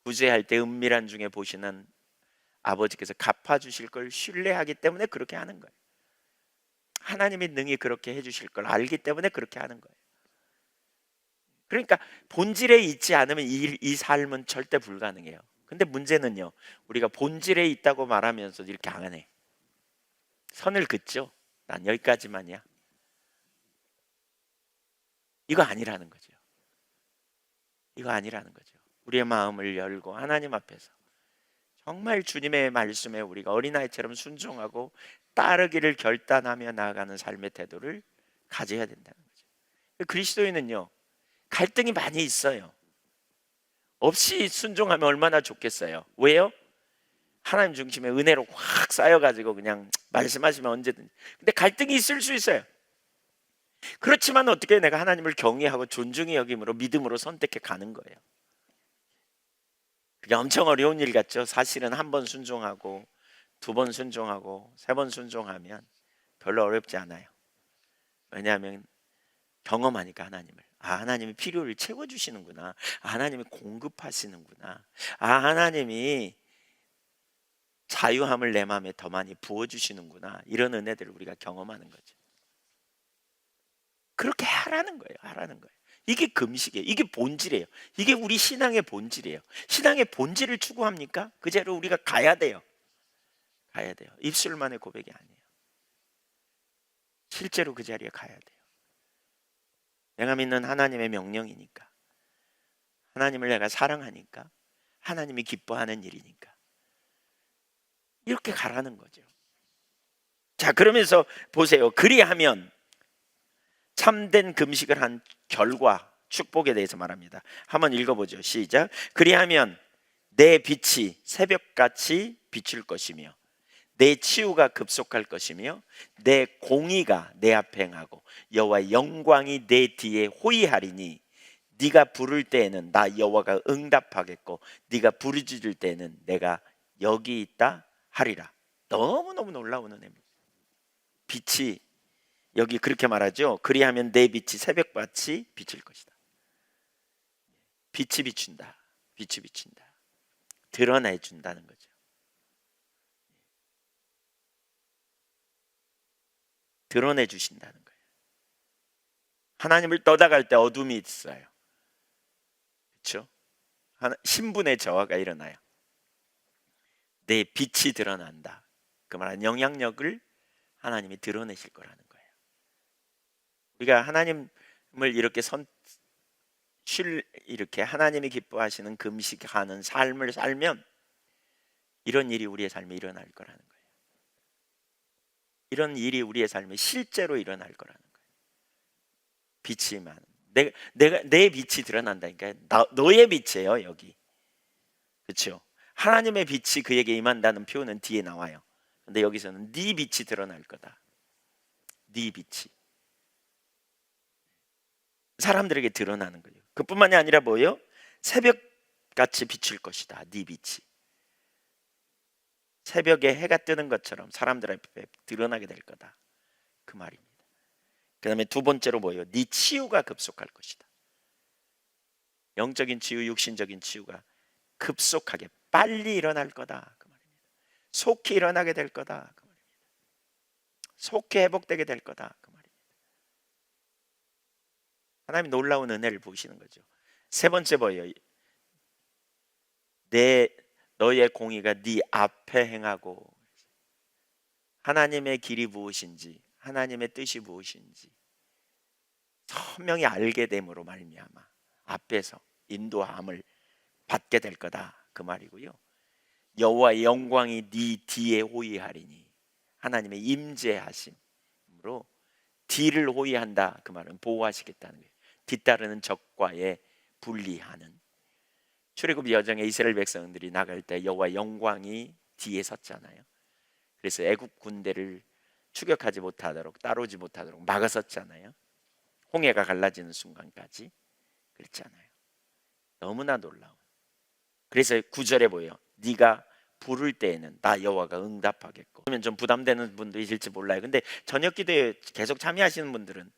구제할 때 은밀한 중에 보시는 아버지께서 갚아주실 걸 신뢰하기 때문에 그렇게 하는 거예요. 하나님이 능히 그렇게 해주실 걸 알기 때문에 그렇게 하는 거예요. 그러니까 본질에 있지 않으면 이 삶은 절대 불가능해요. 근데 문제는요, 우리가 본질에 있다고 말하면서도 이렇게 안 해. 선을 긋죠. 난 여기까지만이야. 이거 아니라는 거죠. 이거 아니라는 거죠. 우리의 마음을 열고 하나님 앞에서 정말 주님의 말씀에 우리가 어린아이처럼 순종하고 따르기를 결단하며 나아가는 삶의 태도를 가져야 된다는 거죠. 그리스도인은요, 갈등이 많이 있어요. 없이 순종하면 얼마나 좋겠어요. 왜요? 하나님 중심의 은혜로 확 쌓여가지고 그냥 말씀하시면 언제든지. 근데 갈등이 있을 수 있어요. 그렇지만 어떻게 내가 하나님을 경외하고 존중히 여김으로 믿음으로 선택해 가는 거예요. 그게 엄청 어려운 일 같죠. 사실은 한 번 순종하고 두 번 순종하고 세 번 순종하면 별로 어렵지 않아요. 왜냐하면 경험하니까 하나님을. 하나님이 필요를 채워주시는구나. 하나님이 공급하시는구나. 하나님이 자유함을 내 마음에 더 많이 부어주시는구나. 이런 은혜들을 우리가 경험하는 거죠. 그렇게 하라는 거예요. 하라는 거예요. 이게 금식이에요. 이게 본질이에요. 이게 우리 신앙의 본질이에요. 신앙의 본질을 추구합니까? 그 자리로 우리가 가야 돼요. 가야 돼요. 입술만의 고백이 아니에요. 실제로 그 자리에 가야 돼요. 내가 믿는 하나님의 명령이니까, 하나님을 내가 사랑하니까, 하나님이 기뻐하는 일이니까 이렇게 가라는 거죠. 자, 그러면서 보세요. 그리하면 참된 금식을 한 결과, 축복에 대해서 말합니다. 한번 읽어보죠. 시작. 그리하면 내 빛이 새벽같이 비출 것이며 내 치유가 급속할 것이며 내 공의가 내 앞에 행하고 여호와의 영광이 내 뒤에 호위하리니 네가 부를 때에는 나 여호와가 응답하겠고 네가 부르짖을 때에는 내가 여기 있다 하리라. 너무너무 놀라운 은혜입니다. 빛이 여기 그렇게 말하죠. 그리하면 내 빛이 새벽같이 비칠 것이다. 빛이 비춘다. 빛이 비춘다. 드러내준다는 거죠. 드러내주신다는 거예요. 하나님을 떠나갈 때 어둠이 있어요. 그렇죠? 신분의 저하가 일어나요. 내 빛이 드러난다. 그 말은 영향력을 하나님이 드러내실 거라는 거예요. 우리가 하나님을 이렇게 하나님이 기뻐하시는 금식하는 삶을 살면 이런 일이 우리의 삶에 일어날 거라는 거예요. 이런 일이 우리의 삶에 실제로 일어날 거라는 거예요. 빛이 많은 내 빛이 드러난다니까. 너의 빛이에요 여기. 그렇죠? 하나님의 빛이 그에게 임한다는 표현은 뒤에 나와요. 근데 여기서는 네 빛이 드러날 거다. 네 빛이 사람들에게 드러나는 거예요. 그뿐만이 아니라 뭐예요? 새벽같이 비칠 것이다. 네 빛이 새벽에 해가 뜨는 것처럼 사람들 앞에 드러나게 될 거다. 그 말입니다. 그 다음에 두 번째로 뭐예요? 네 치유가 급속할 것이다. 영적인 치유, 육신적인 치유가 급속하게 빨리 일어날 거다. 그 말입니다. 속히 일어나게 될 거다. 그 말입니다. 속히 회복되게 될 거다. 그 말입니다. 하나님이 놀라운 은혜를 보시는 거죠. 세 번째 뭐예요? 너의 공의가 네 앞에 행하고. 하나님의 길이 무엇인지, 하나님의 뜻이 무엇인지 선명히 알게 됨으로 말미암아 앞에서 인도함을 받게 될 거다. 그 말이고요. 여호와의 영광이 네 뒤에 호위하리니 하나님의 임재하심으로 뒤를 호위한다. 그 말은 보호하시겠다는 거예요. 뒤따르는 적과의 분리하는. 출애굽 여정에 이스라엘 백성들이 나갈 때 여호와의 영광이 뒤에 섰잖아요. 그래서 애굽 군대를 추격하지 못하도록 따라오지 못하도록 막아섰잖아요. 홍해가 갈라지는 순간까지 그랬잖아요. 너무나 놀라운. 그래서 9절에 보여. 네가 부를 때에는 나 여호와가 응답하겠고. 그러면 좀 부담되는 분도 있을지 몰라요. 근데 저녁 기도에 계속 참여하시는 분들은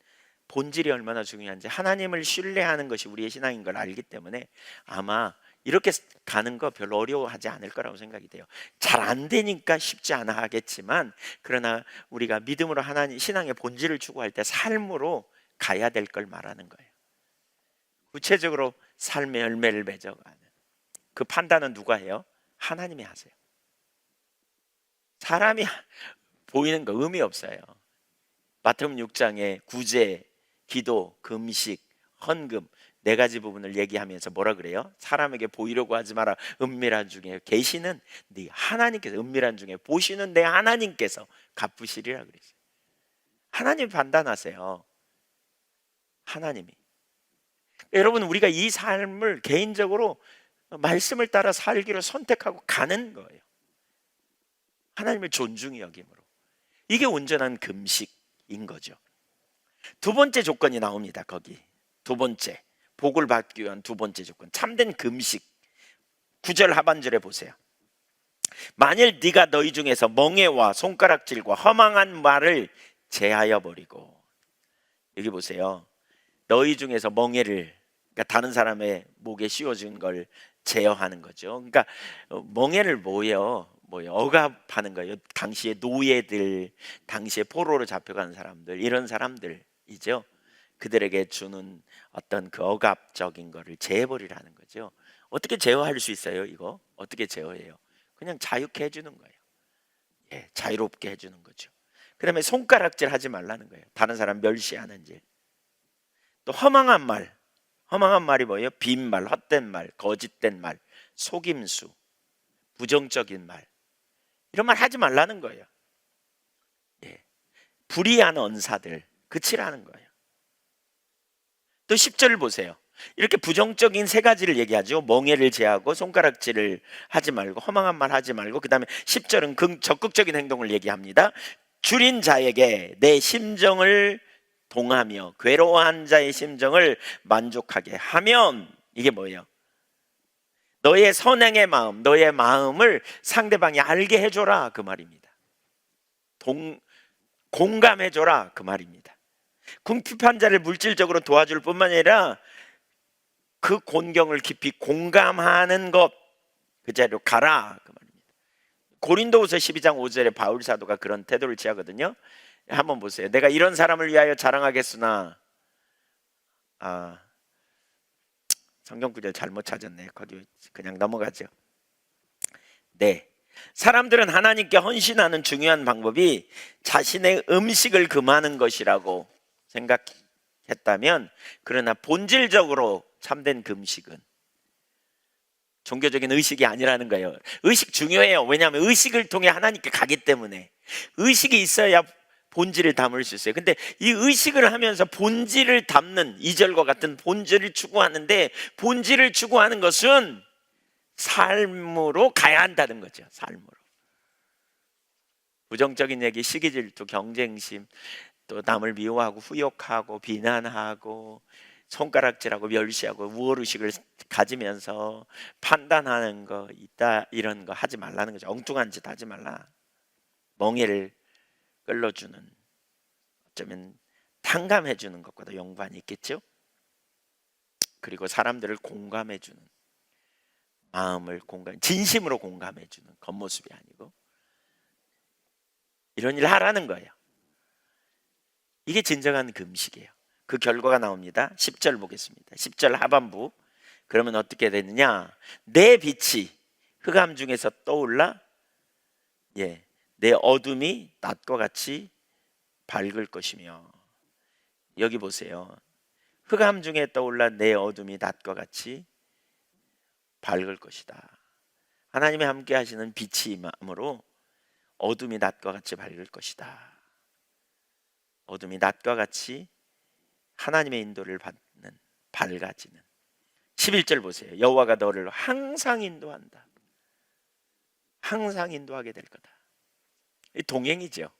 본질이 얼마나 중요한지, 하나님을 신뢰하는 것이 우리의 신앙인 걸 알기 때문에 아마 이렇게 가는 거 별로 어려워하지 않을 거라고 생각이 돼요. 잘 안 되니까 쉽지 않아 하겠지만, 그러나 우리가 믿음으로 하나님 신앙의 본질을 추구할 때 삶으로 가야 될 걸 말하는 거예요. 구체적으로 삶의 열매를 맺어가는. 그 판단은 누가 해요? 하나님이 하세요. 사람이 보이는 거 의미 없어요. 마태복음 6장에 구제, 기도, 금식, 헌금 네 가지 부분을 얘기하면서 뭐라 그래요? 사람에게 보이려고 하지 마라. 은밀한 중에 계시는 네 하나님께서, 은밀한 중에 보시는 내 하나님께서 갚으시리라 그랬어요. 하나님이 판단하세요. 하나님이. 여러분, 우리가 이 삶을 개인적으로 말씀을 따라 살기로 선택하고 가는 거예요. 하나님을 존중히 여김으로. 이게 온전한 금식인 거죠. 두 번째 조건이 나옵니다. 거기 두 번째, 복을 받기 위한 두 번째 조건, 참된 금식. 9절 하반절에 보세요. 만일 네가 너희 중에서 멍에와 손가락질과 허망한 말을 제하여 버리고. 여기 보세요. 너희 중에서 멍에를, 그러니까 다른 사람의 목에 씌워준 걸 제어하는 거죠. 그러니까 멍에를 뭐예요? 억압하는 거예요. 당시에 노예들, 당시에 포로로 잡혀간 사람들, 이런 사람들이죠. 그들에게 주는 어떤 그 억압적인 거를 제어버리라는 거죠. 어떻게 제어할 수 있어요? 이거 어떻게 제어해요? 그냥 자유케 해주는 거예요. 예, 자유롭게 해주는 거죠. 그 다음에 손가락질 하지 말라는 거예요. 다른 사람 멸시하는 질. 또 허망한 말. 허망한 말이 뭐예요? 빈말, 헛된 말, 거짓된 말, 속임수, 부정적인 말, 이런 말 하지 말라는 거예요. 예. 불의한 언사들 그치라는 거예요. 또 10절을 보세요. 이렇게 부정적인 세 가지를 얘기하죠. 멍에를 제하고 손가락질을 하지 말고 허망한 말 하지 말고, 그 다음에 10절은 적극적인 행동을 얘기합니다. 줄인 자에게 내 심정을 동하며 괴로워한 자의 심정을 만족하게 하면, 이게 뭐예요? 너의 선행의 마음, 너의 마음을 상대방이 알게 해줘라, 그 말입니다. 공감해줘라, 그 말입니다. 궁핍한 자를 물질적으로 도와줄 뿐만 아니라 그 곤경을 깊이 공감하는 것, 그 자리로 가라, 그 말입니다. 고린도후서 12장 5절에 바울 사도가 그런 태도를 취하거든요. 한번 보세요. 내가 이런 사람을 위하여 자랑하겠으나, 성경 구절 잘못 찾았네. 거기 그냥 넘어가죠. 네, 사람들은 하나님께 헌신하는 중요한 방법이 자신의 음식을 금하는 것이라고 생각했다면, 그러나 본질적으로 참된 금식은 종교적인 의식이 아니라는 거예요. 의식 중요해요. 왜냐하면 의식을 통해 하나님께 가기 때문에. 의식이 있어야 본질을 담을 수 있어요. 근데 이 의식을 하면서 본질을 담는, 2절과 같은 본질을 추구하는데, 본질을 추구하는 것은 삶으로 가야 한다는 거죠. 삶으로. 부정적인 얘기, 시기 질투, 경쟁심, 또 남을 미워하고 후욕하고 비난하고 손가락질하고 멸시하고 우월의식을 가지면서 판단하는 거 있다, 이런 거 하지 말라는 거죠. 엉뚱한 짓 하지 말라. 멍에를 끌어주는, 어쩌면 탕감해주는 것과도 연관이 있겠죠. 그리고 사람들을 공감해주는, 마음을 진심으로 공감해주는, 겉모습이 아니고 이런 일을 하라는 거예요. 이게 진정한 금식이에요. 그 결과가 나옵니다. 10절 보겠습니다. 10절 하반부. 그러면 어떻게 되느냐? 내 빛이 흑암 중에서 떠올라, 내 어둠이 낮과 같이 밝을 것이며. 여기 보세요. 흑암 중에 떠올라 내 어둠이 낮과 같이 밝을 것이다. 하나님이 함께 하시는 빛이 임함으로 어둠이 낮과 같이 밝을 것이다. 어둠이 낮과 같이 하나님의 인도를 받는, 밝아지는. 11절 보세요. 여호와가 너를 항상 인도한다. 항상 인도하게 될 거다. 이 동행이죠.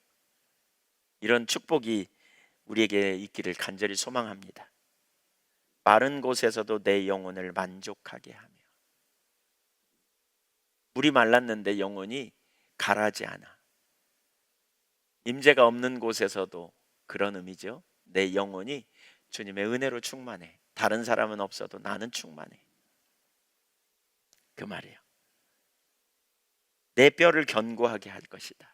이런 축복이 우리에게 있기를 간절히 소망합니다. 마른 곳에서도 내 영혼을 만족하게 하며. 물이 말랐는데 영혼이 가라지 않아. 임재가 없는 곳에서도 그런 의미죠. 내 영혼이 주님의 은혜로 충만해. 다른 사람은 없어도 나는 충만해. 그 말이에요. 내 뼈를 견고하게 할 것이다.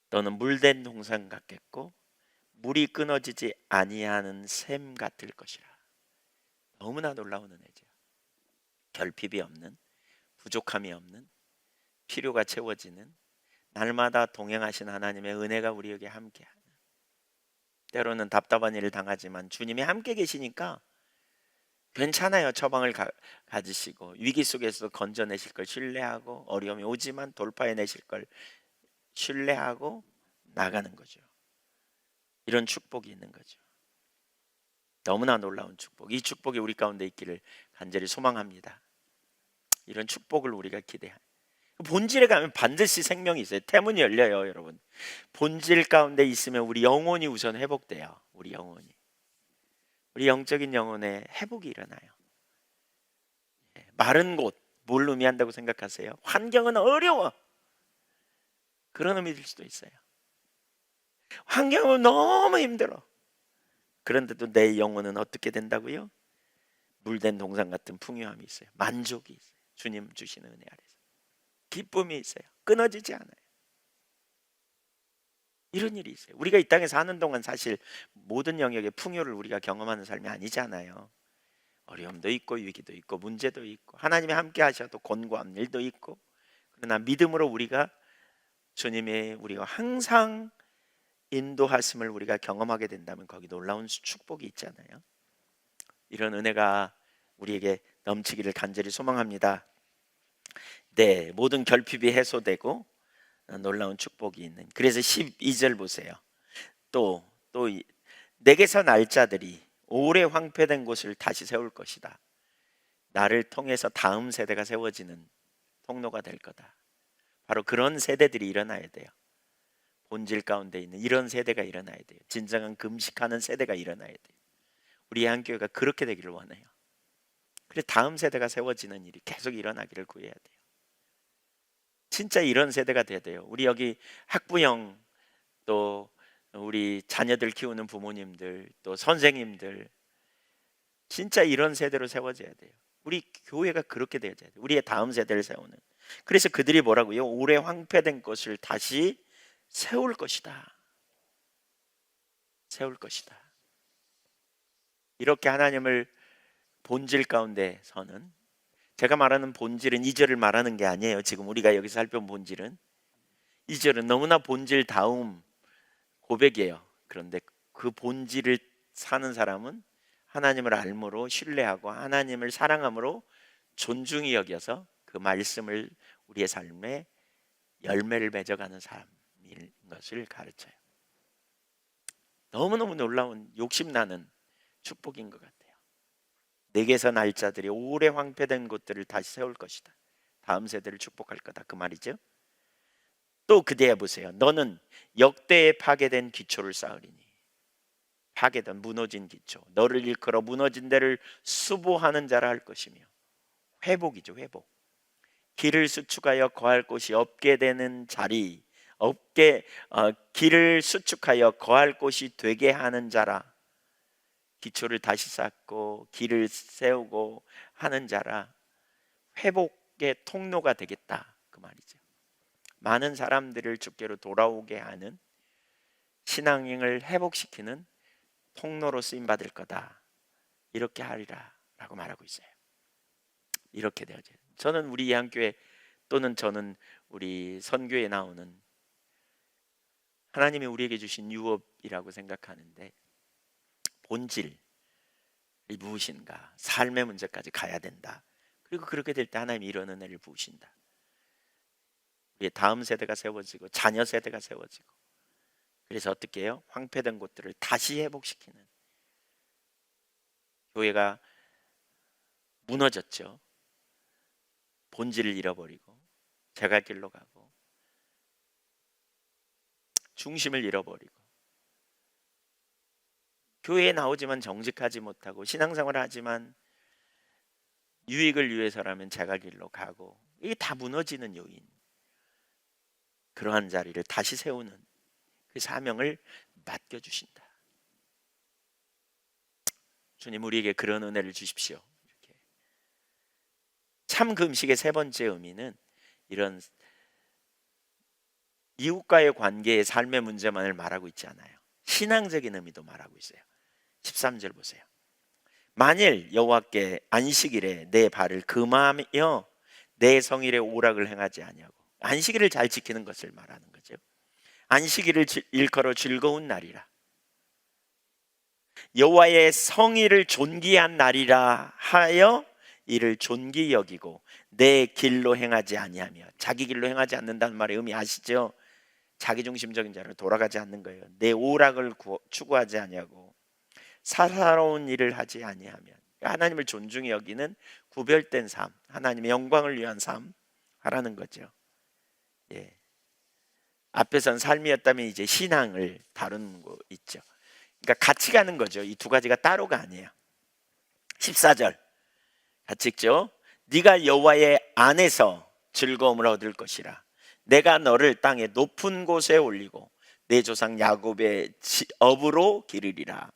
너는 물된 동산 같겠고 물이 끊어지지 아니하는 샘 같을 것이라. 너무나 놀라운 은혜죠. 결핍이 없는, 부족함이 없는, 필요가 채워지는, 날마다 동행하신 하나님의 은혜가 우리에게 함께하는, 때로는 답답한 일을 당하지만 주님이 함께 계시니까 괜찮아요. 처방을 가지시고 위기 속에서 건져내실 걸 신뢰하고, 어려움이 오지만 돌파해내실 걸 신뢰하고 나가는 거죠. 이런 축복이 있는 거죠. 너무나 놀라운 축복. 이 축복이 우리 가운데 있기를 간절히 소망합니다. 이런 축복을 우리가 기대해요. 본질에 가면 반드시 생명이 있어요. 태문이 열려요, 여러분. 본질 가운데 있으면 우리 영혼이 우선 회복돼요. 우리 영혼이, 우리 영적인 영혼에 회복이 일어나요. 마른 곳, 뭘 의미한다고 생각하세요? 환경은 어려워, 그런 의미일 수도 있어요. 환경은 너무 힘들어. 그런데도 내 영혼은 어떻게 된다고요? 물된 동산 같은 풍요함이 있어요. 만족이 있어요. 주님 주시는 은혜 아래서 기쁨이 있어요. 끊어지지 않아요. 이런 일이 있어요. 우리가 이 땅에 사는 동안 사실 모든 영역의 풍요를 우리가 경험하는 삶이 아니잖아요. 어려움도 있고 위기도 있고 문제도 있고 하나님이 함께 하셔도 곤고한 일도 있고, 그러나 믿음으로 우리가 주님의 우리가 항상 인도하심을 우리가 경험하게 된다면 거기 놀라운 축복이 있잖아요. 이런 은혜가 우리에게 넘치기를 간절히 소망합니다. 네, 모든 결핍이 해소되고 놀라운 축복이 있는. 그래서 12절 보세요. 또 내게서 날 자들이 오래 황폐된 곳을 다시 세울 것이다. 나를 통해서 다음 세대가 세워지는 통로가 될 거다. 바로 그런 세대들이 일어나야 돼요. 본질 가운데 있는 이런 세대가 일어나야 돼요. 진정한 금식하는 세대가 일어나야 돼요. 우리 한교회가 그렇게 되기를 원해요. 그래서 다음 세대가 세워지는 일이 계속 일어나기를 구해야 돼요. 진짜 이런 세대가 돼야 돼요. 우리 여기 학부형, 또 우리 자녀들 키우는 부모님들, 또 선생님들, 진짜 이런 세대로 세워져야 돼요. 우리 교회가 그렇게 되어야 돼요. 우리의 다음 세대를 세우는. 그래서 그들이 뭐라고요? 오래 황폐된 것을 다시 세울 것이다. 세울 것이다. 이렇게 하나님을 본질 가운데서는, 제가 말하는 본질은 2절을 말하는 게 아니에요. 지금 우리가 여기서 살펴본 본질은 2절은 너무나 본질다움 고백이에요. 그런데 그 본질을 사는 사람은 하나님을 알므로 신뢰하고 하나님을 사랑함으로 존중히 여겨서 그 말씀을 우리의 삶에 열매를 맺어가는 사람인 것을 가르쳐요. 너무너무 놀라운 욕심나는 축복인 것 같아요. 내게서 날 자들이 오래 황폐된 곳들을 다시 세울 것이다. 다음 세대를 축복할 거다, 그 말이죠. 또 그대야 보세요. 너는 역대에 파괴된 기초를 쌓으리니. 파괴된 무너진 기초, 너를 일컬어 무너진 데를 수보하는 자라 할 것이며. 회복이죠, 회복. 길을 수축하여 거할 곳이 없게 되는 자리, 길을 수축하여 거할 곳이 되게 하는 자라. 기초를 다시 쌓고 길을 세우고 하는 자라 회복의 통로가 되겠다, 그 말이죠. 많은 사람들을 주께로 돌아오게 하는, 신앙을 회복시키는 통로로 쓰임 받을 거다, 이렇게 하리라 라고 말하고 있어요. 이렇게 되어져요. 저는 우리 예한교회, 또는 저는 우리 선교에 나오는 하나님이 우리에게 주신 유업이라고 생각하는데, 본질이 무엇인가, 삶의 문제까지 가야 된다. 그리고 그렇게 될 때 하나님이 이런 은혜를 부으신다. 우리의 다음 세대가 세워지고 자녀 세대가 세워지고, 그래서 어떻게 해요? 황폐된 곳들을 다시 회복시키는. 교회가 무너졌죠. 본질을 잃어버리고 제갈길로 가고 중심을 잃어버리고, 교회에 나오지만 정직하지 못하고 신앙생활을 하지만 유익을 위해서라면 제갈길로 가고, 이게 다 무너지는 요인. 그러한 자리를 다시 세우는 그 사명을 맡겨주신다. 주님, 우리에게 그런 은혜를 주십시오. 이렇게. 참 금식의 세 번째 의미는 이런 이웃과의 관계의 삶의 문제만을 말하고 있지 않아요. 신앙적인 의미도 말하고 있어요. 13절 보세요. 만일 여호와께 안식일에 내 발을 금하며 내 성일에 오락을 행하지 아니하고, 안식일을 잘 지키는 것을 말하는 거죠. 안식일을 일컬어 즐거운 날이라, 여호와의 성일을 존귀한 날이라 하여 이를 존귀 여기고 내 길로 행하지 아니하며, 자기 길로 행하지 않는다는 말의 의미 아시죠? 자기중심적인 자로 돌아가지 않는 거예요. 내 오락을 추구하지 아니하고 사사로운 일을 하지 아니하면, 하나님을 존중히 여기는 구별된 삶, 하나님의 영광을 위한 삶 하라는 거죠. 예. 앞에선 삶이었다면 이제 신앙을 다루는 거 있죠. 그러니까 같이 가는 거죠. 이 두 가지가 따로가 아니에요. 14절 같이 읽죠. 네가 여호와의 안에서 즐거움을 얻을 것이라. 내가 너를 땅의 높은 곳에 올리고 내 조상 야곱의 업으로 기르리라.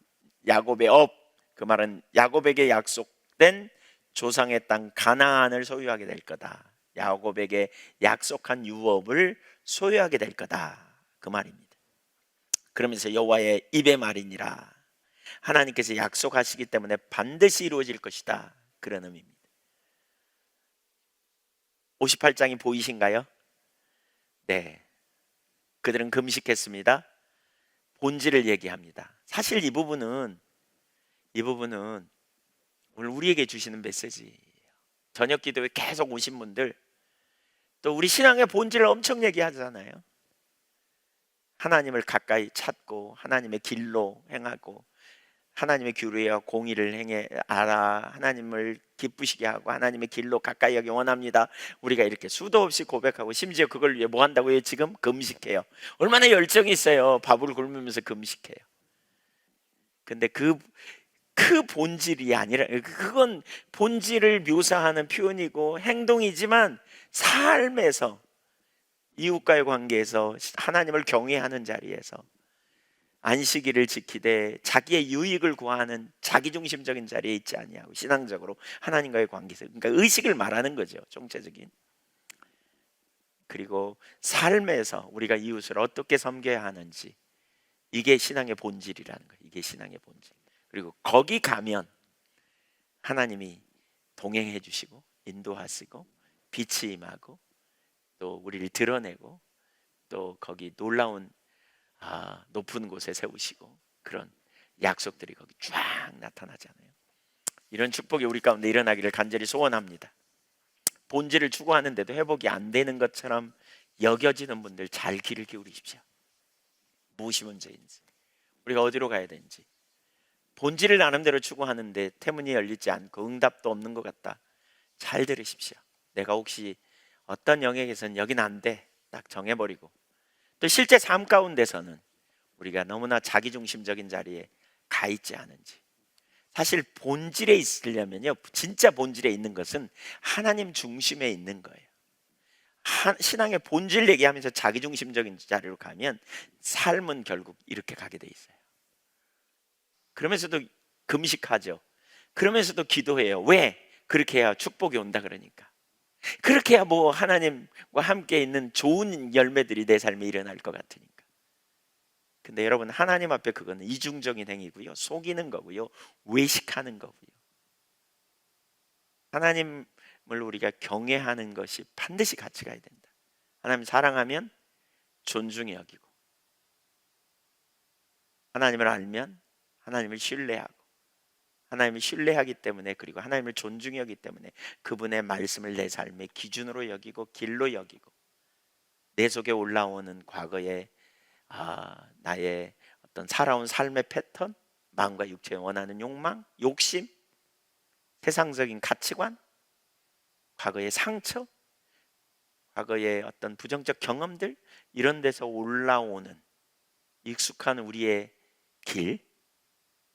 야곱의 업, 그 말은 야곱에게 약속된 조상의 땅 가나안을 소유하게 될 거다. 야곱에게 약속한 유업을 소유하게 될 거다, 그 말입니다. 그러면서 여호와의 입의 말이니라, 하나님께서 약속하시기 때문에 반드시 이루어질 것이다, 그런 의미입니다. 58장이 보이신가요? 네, 그들은 금식했습니다. 본질을 얘기합니다. 사실 이 부분은 오늘 우리에게 주시는 메시지예요. 저녁 기도에 계속 오신 분들, 또 우리 신앙의 본질을 엄청 얘기하잖아요. 하나님을 가까이 찾고 하나님의 길로 행하고 하나님의 규례와 공의를 행해 알아 하나님을 기쁘시게 하고 하나님의 길로 가까이 하기 원합니다. 우리가 이렇게 수도 없이 고백하고, 심지어 그걸 위해 뭐 한다고요? 지금 금식해요. 얼마나 열정이 있어요. 밥을 굶으면서 금식해요. 근데 그 본질이 아니라, 그건 본질을 묘사하는 표현이고 행동이지만, 삶에서 이웃과의 관계에서 하나님을 경외하는 자리에서 안식일을 지키되 자기의 유익을 구하는 자기중심적인 자리에 있지 아니하고 신앙적으로 하나님과의 관계에서, 그러니까 의식을 말하는 거죠, 총체적인. 그리고 삶에서 우리가 이웃을 어떻게 섬겨야 하는지, 이게 신앙의 본질이라는 거예요. 이게 신앙의 본질. 그리고 거기 가면 하나님이 동행해 주시고 인도하시고 빛이 임하고 또 우리를 드러내고 또 거기 놀라운 높은 곳에 세우시고, 그런 약속들이 거기 쫙 나타나잖아요. 이런 축복이 우리 가운데 일어나기를 간절히 소원합니다. 본질을 추구하는데도 회복이 안 되는 것처럼 여겨지는 분들 잘 귀를 기울이십시오. 무엇이 문제인지, 우리가 어디로 가야 되는지. 본질을 나름대로 추구하는데 태문이 열리지 않고 응답도 없는 것 같다. 잘 들으십시오. 내가 혹시 어떤 영역에서는 여긴 안 돼, 딱 정해버리고, 또 실제 삶 가운데서는 우리가 너무나 자기중심적인 자리에 가 있지 않은지. 사실 본질에 있으려면요, 진짜 본질에 있는 것은 하나님 중심에 있는 거예요. 신앙의 본질 얘기하면서 자기중심적인 자리로 가면 삶은 결국 이렇게 가게 돼 있어요. 그러면서도 금식하죠. 그러면서도 기도해요. 왜? 그렇게 해야 축복이 온다 그러니까. 그렇게 해야 뭐 하나님과 함께 있는 좋은 열매들이 내 삶에 일어날 것 같으니까. 근데 여러분, 하나님 앞에 그거는 이중적인 행위고요, 속이는 거고요, 외식하는 거고요. 하나님을 우리가 경외하는 것이 반드시 같이 가야 된다. 하나님 사랑하면 존중히 여기고, 하나님을 알면 하나님을 신뢰하고, 하나님을 신뢰하기 때문에, 그리고 하나님을 존중히 여기기 때문에 그분의 말씀을 내 삶의 기준으로 여기고 길로 여기고, 내 속에 올라오는 과거의 나의 어떤 살아온 삶의 패턴, 마음과 육체에 원하는 욕망, 욕심, 세상적인 가치관, 과거의 상처, 과거의 어떤 부정적 경험들, 이런 데서 올라오는 익숙한 우리의 길,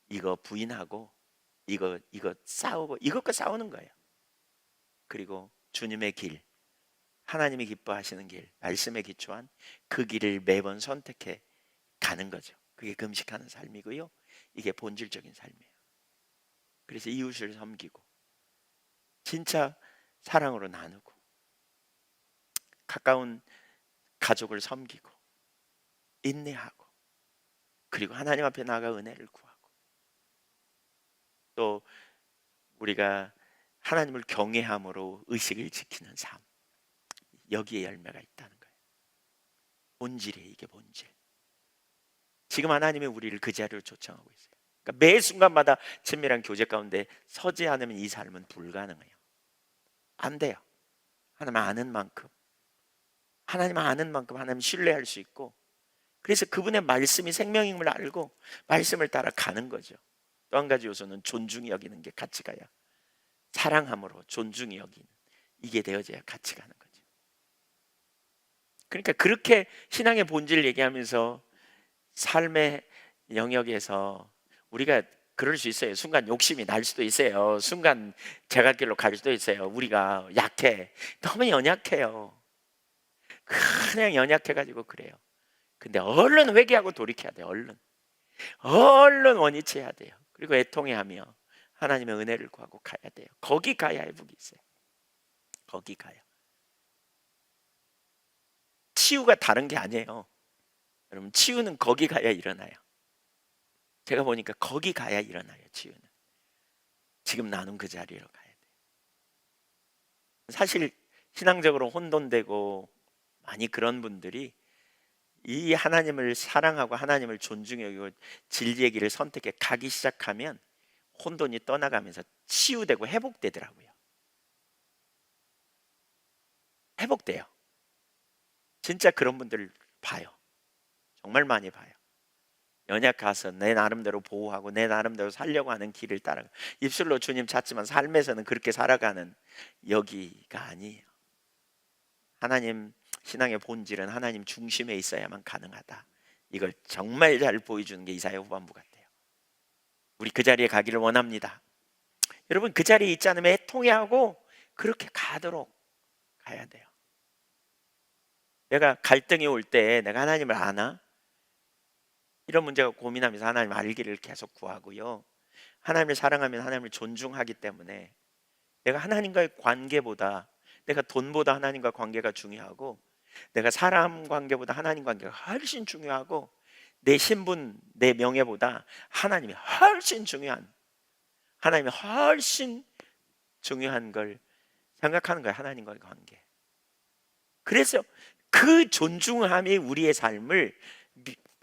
이거 부인하고 이거 싸우고, 이것과 싸우는 거예요. 그리고 주님의 길, 하나님이 기뻐하시는 길, 말씀에 기초한 그 길을 매번 선택해 가는 거죠. 그게 금식하는 삶이고요, 이게 본질적인 삶이에요. 그래서 이웃을 섬기고 진짜 사랑으로 나누고 가까운 가족을 섬기고 인내하고, 그리고 하나님 앞에 나아가 은혜를 구하고, 또 우리가 하나님을 경외함으로 의식을 지키는 삶, 여기에 열매가 있다는 거예요. 본질이에요. 이게 본질. 지금 하나님이 우리를 그 자리로 초청하고 있어요. 그러니까 매 순간마다 친밀한 교제 가운데 서지 않으면 이 삶은 불가능해요. 안 돼요. 하나님 아는 만큼, 하나님 아는 만큼 하나님 신뢰할 수 있고, 그래서 그분의 말씀이 생명인 걸 알고 말씀을 따라 가는 거죠. 또 한 가지 요소는 존중히 여기는 게 같이 가야, 사랑함으로 존중히 여기는, 이게 되어져야 같이 가는 거죠. 그러니까 그렇게 신앙의 본질을 얘기하면서 삶의 영역에서 우리가 그럴 수 있어요. 순간 욕심이 날 수도 있어요. 순간 제갈길로 갈 수도 있어요. 우리가 약해, 너무 연약해요. 그냥 연약해가지고 그래요. 근데 얼른 회개하고 돌이켜야 돼요. 얼른 원위치해야 돼요. 그리고 애통해하며 하나님의 은혜를 구하고 가야 돼요. 거기 가야 회복이 있어요. 거기 가요. 치유가 다른 게 아니에요. 여러분, 치유는 거기 가야 일어나요. 제가 보니까 거기 가야 일어나요. 치유는 지금 나눈 그 자리로 가야 돼요. 사실 신앙적으로 혼돈되고 많이 그런 분들이 이 하나님을 사랑하고 하나님을 존중해 여기고 진리의 길을 선택해 가기 시작하면 혼돈이 떠나가면서 치유되고 회복되더라고요. 회복돼요. 진짜 그런 분들을 봐요. 정말 많이 봐요. 연약가서 내 나름대로 보호하고 내 나름대로 살려고 하는 길을 따라가, 입술로 주님 찾지만 삶에서는 그렇게 살아가는 여기가 아니에요. 하나님 신앙의 본질은 하나님 중심에 있어야만 가능하다. 이걸 정말 잘 보여주는 게 이사야 후반부 같아요. 우리 그 자리에 가기를 원합니다. 여러분, 그 자리에 있지 않으면 애통해하고 그렇게 가도록 가야 돼요. 내가 갈등이 올 때 내가 하나님을 아나? 이런 문제가 고민하면서 하나님 알기를 계속 구하고요. 하나님을 사랑하면 하나님을 존중하기 때문에 내가 하나님과의 관계보다, 내가 돈보다 하나님과 관계가 중요하고, 내가 사람 관계보다 하나님 관계가 훨씬 중요하고, 내 신분, 내 명예보다 하나님이 훨씬 중요한, 하나님이 훨씬 중요한 걸 생각하는 거예요. 하나님과의 관계. 그래서 그 존중함이 우리의 삶을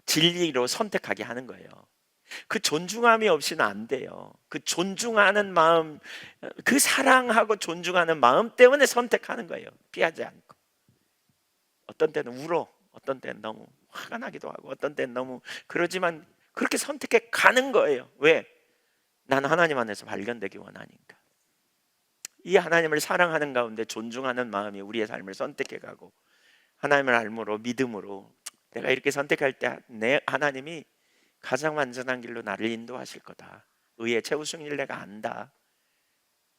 진리로 선택하게 하는 거예요. 그 존중함이 없이는 안 돼요. 그 존중하는 마음, 그 사랑하고 존중하는 마음 때문에 선택하는 거예요. 피하지 않고. 어떤 때는 울어, 어떤 때는 너무 화가 나기도 하고, 어떤 때는 너무 그러지만 그렇게 선택해 가는 거예요. 왜? 난 하나님 안에서 발견되기 원하니까. 이 하나님을 사랑하는 가운데 존중하는 마음이 우리의 삶을 선택해 가고, 하나님을 알므로 믿음으로 내가 이렇게 선택할 때 내 하나님이 가장 완전한 길로 나를 인도하실 거다. 의의 최우승일 내가 안다.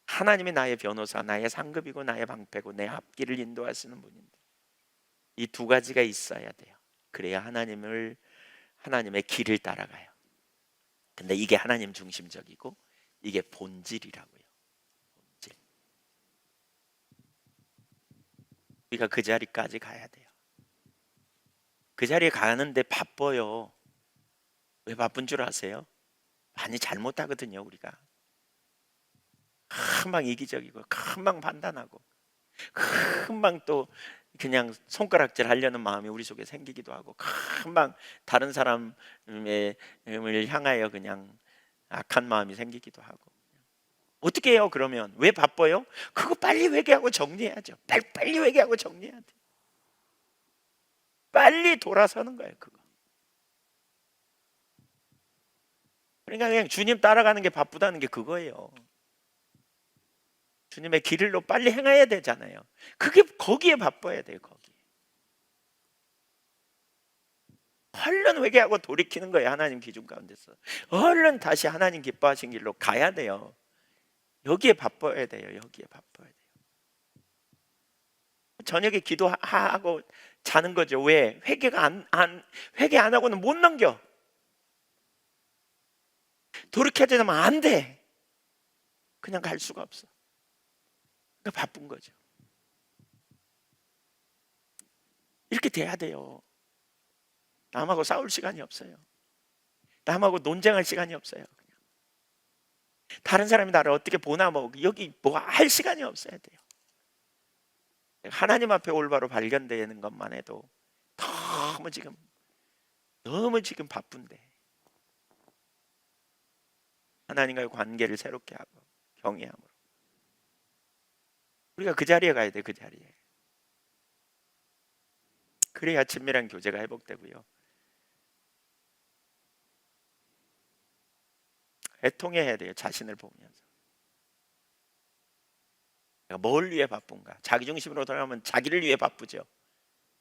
하나님이 나의 변호사, 나의 상급이고 나의 방패고 내 앞길을 인도하시는 분인데, 이 두 가지가 있어야 돼요. 그래야 하나님의 길을 따라가요. 근데 이게 하나님 중심적이고 이게 본질이라고요. 본질. 우리가 그 자리까지 가야 돼요. 그 자리에 가는데 바빠요. 왜 바쁜 줄 아세요? 많이 잘못하거든요. 우리가 금방 이기적이고 금방 판단하고 금방 또 그냥 손가락질 하려는 마음이 우리 속에 생기기도 하고, 금방 다른 사람을 향하여 그냥 악한 마음이 생기기도 하고. 어떻게 해요? 그러면 왜 바빠요? 그거 빨리 회개하고 정리해야죠. 빨리 회개하고 정리해야 돼. 빨리 돌아서는 거예요. 그거. 그러니까 그냥 주님 따라가는 게 바쁘다는 게 그거예요. 주님의 길로 빨리 행해야 되잖아요. 그게 거기에 바빠야 돼요. 거기. 얼른 회개하고 돌이키는 거예요. 하나님 기준 가운데서 얼른 다시 하나님 기뻐하신 길로 가야 돼요. 여기에 바빠야 돼요. 여기에 바빠야 돼요. 저녁에 기도하고 자는 거죠. 왜? 회개 안 하고는 못 넘겨. 돌이켜야 되면 안 돼. 그냥 갈 수가 없어. 그러니까 바쁜 거죠. 이렇게 돼야 돼요. 남하고 싸울 시간이 없어요. 남하고 논쟁할 시간이 없어요. 그냥. 다른 사람이 나를 어떻게 보나 뭐 여기 뭐 할 시간이 없어야 돼요. 하나님 앞에 올바로 발견되는 것만 해도 너무 지금 바쁜데, 하나님과의 관계를 새롭게 하고 경외함으로 우리가 그 자리에 가야 돼. 그 자리에. 그래야 친밀한 교제가 회복되고요, 애통해야 돼요. 자신을 보면서 내가 뭘 위해 바쁜가. 자기중심으로 돌아가면 자기를 위해 바쁘죠.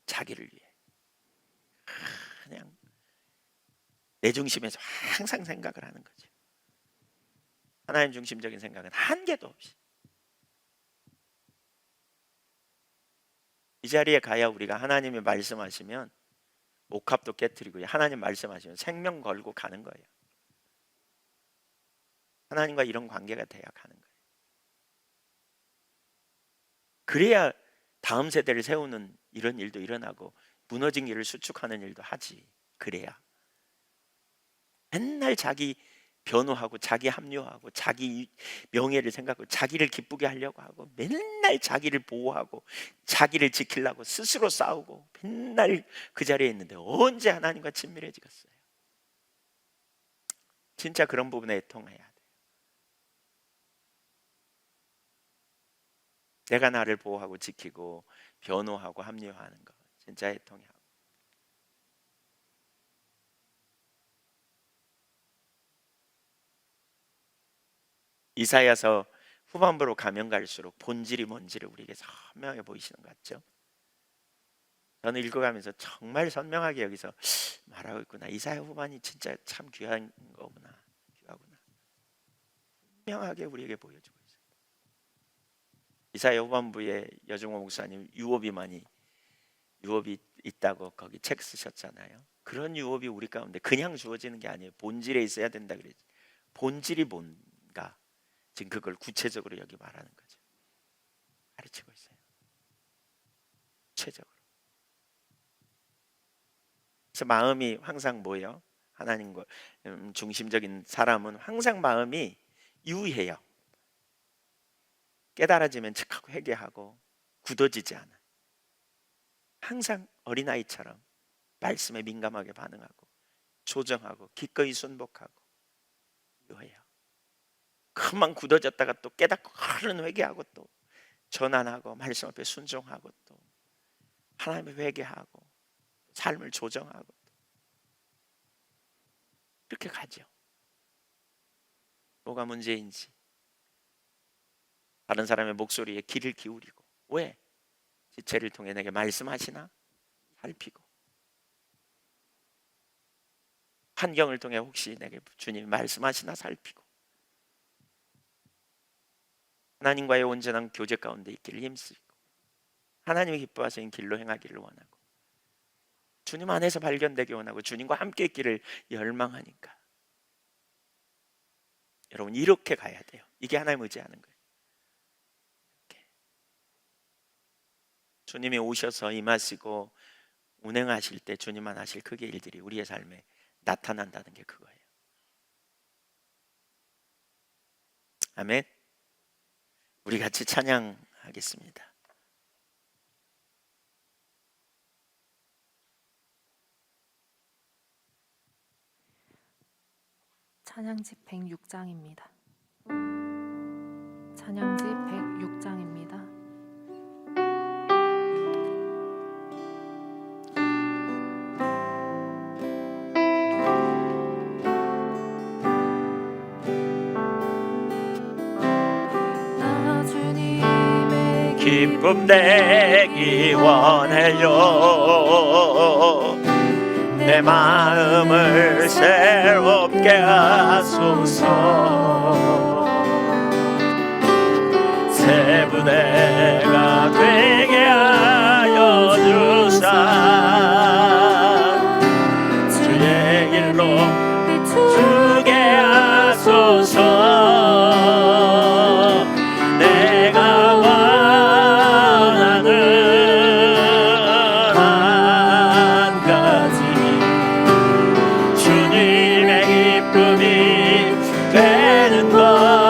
자기를 위해. 그냥 내 중심에서 항상 생각을 하는 거죠. 하나님 중심적인 생각은 한계도 없이. 이 자리에 가야 우리가 하나님이 말씀하시면 옥합도 깨트리고요, 하나님 말씀하시면 생명 걸고 가는 거예요. 하나님과 이런 관계가 돼야 가는 거예요. 그래야 다음 세대를 세우는 이런 일도 일어나고 무너진 길을 수축하는 일도 하지. 그래야. 맨날 자기 변호하고 자기 합리화하고 자기 명예를 생각하고 자기를 기쁘게 하려고 하고 맨날 자기를 보호하고 자기를 지키려고 스스로 싸우고 맨날 그 자리에 있는데 언제 하나님과 친밀해지겠어요? 진짜 그런 부분에 애통해야 돼요. 내가 나를 보호하고 지키고 변호하고 합리화하는 거 진짜 애통해야 하고. 이사야서 후반부로 가면 갈수록 본질이 뭔지를 우리에게 선명하게 보이시는 것 같죠? 저는 읽어가면서 정말 선명하게 여기서 말하고 있구나. 이사야 후반이 진짜 참 귀한 거구나. 귀하구나. 분명하게 우리에게 보여주고 있어요. 이사야 후반부에 여종호 목사님 유업이 있다고 거기 책 쓰셨잖아요. 그런 유업이 우리 가운데 그냥 주어지는 게 아니에요. 본질에 있어야 된다 그랬죠. 본질이 뭔가 지금 그걸 구체적으로 여기 말하는 거죠. 가르치고 있어요. 구체적으로. 그래서 마음이 항상 뭐예요? 하나님과 중심적인 사람은 항상 마음이 유해요. 깨달아지면 즉하고 회개하고 굳어지지 않아. 항상 어린아이처럼 말씀에 민감하게 반응하고 조정하고 기꺼이 순복하고 유해요. 금방 굳어졌다가 또 깨닫고 얼른 회개하고 또 전환하고 말씀 앞에 순종하고 또 하나님의 회개하고 삶을 조정하고 이렇게 가죠. 뭐가 문제인지 다른 사람의 목소리에 귀를 기울이고, 왜? 지체를 통해 내게 말씀하시나 살피고, 환경을 통해 혹시 내게 주님이 말씀하시나 살피고, 하나님과의 온전한 교제 가운데 있기를 힘쓰고 하나님이 기뻐하시는 길로 행하기를 원하고 주님 안에서 발견되기 원하고 주님과 함께 있기를 열망하니까 여러분 이렇게 가야 돼요. 이게 하나님 의지하는 거예요. 이렇게. 주님이 오셔서 임하시고 운행하실 때 주님만 하실 크게 일들이 우리의 삶에 나타난다는 게 그거예요. 아멘. 우리 같이 찬양하겠습니다. 찬양집 106장입니다. 찬양집 106장입니다. 나 주님의 기쁨 되기 원해요. 내 마음을 새롭게 하소서. 새 부대가 되게 하여 주사 주의 길로 비추게 하소서. 내가 원하는 한 가지 주님의 기쁨이 되는 것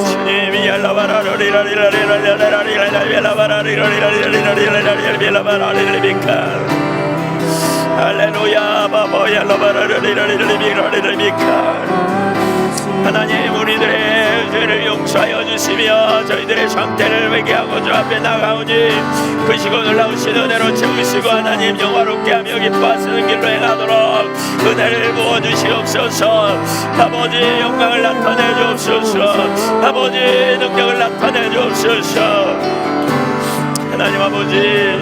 주님이 할렐루야. 하나님, 우리들의 죄를 용서하여 주시며 저희들의 상태를 회개하고 주 앞에 나가오니 크시고 놀라우신 은혜로 채우시고 하나님 영화롭게 하며 기뻐하시는 길로 행하도록 은혜를 부어주시옵소서. 아버지, 영광을 나타내 주옵소서. 아버지, 능력을 나타내 주옵소서. 하나님 아버지,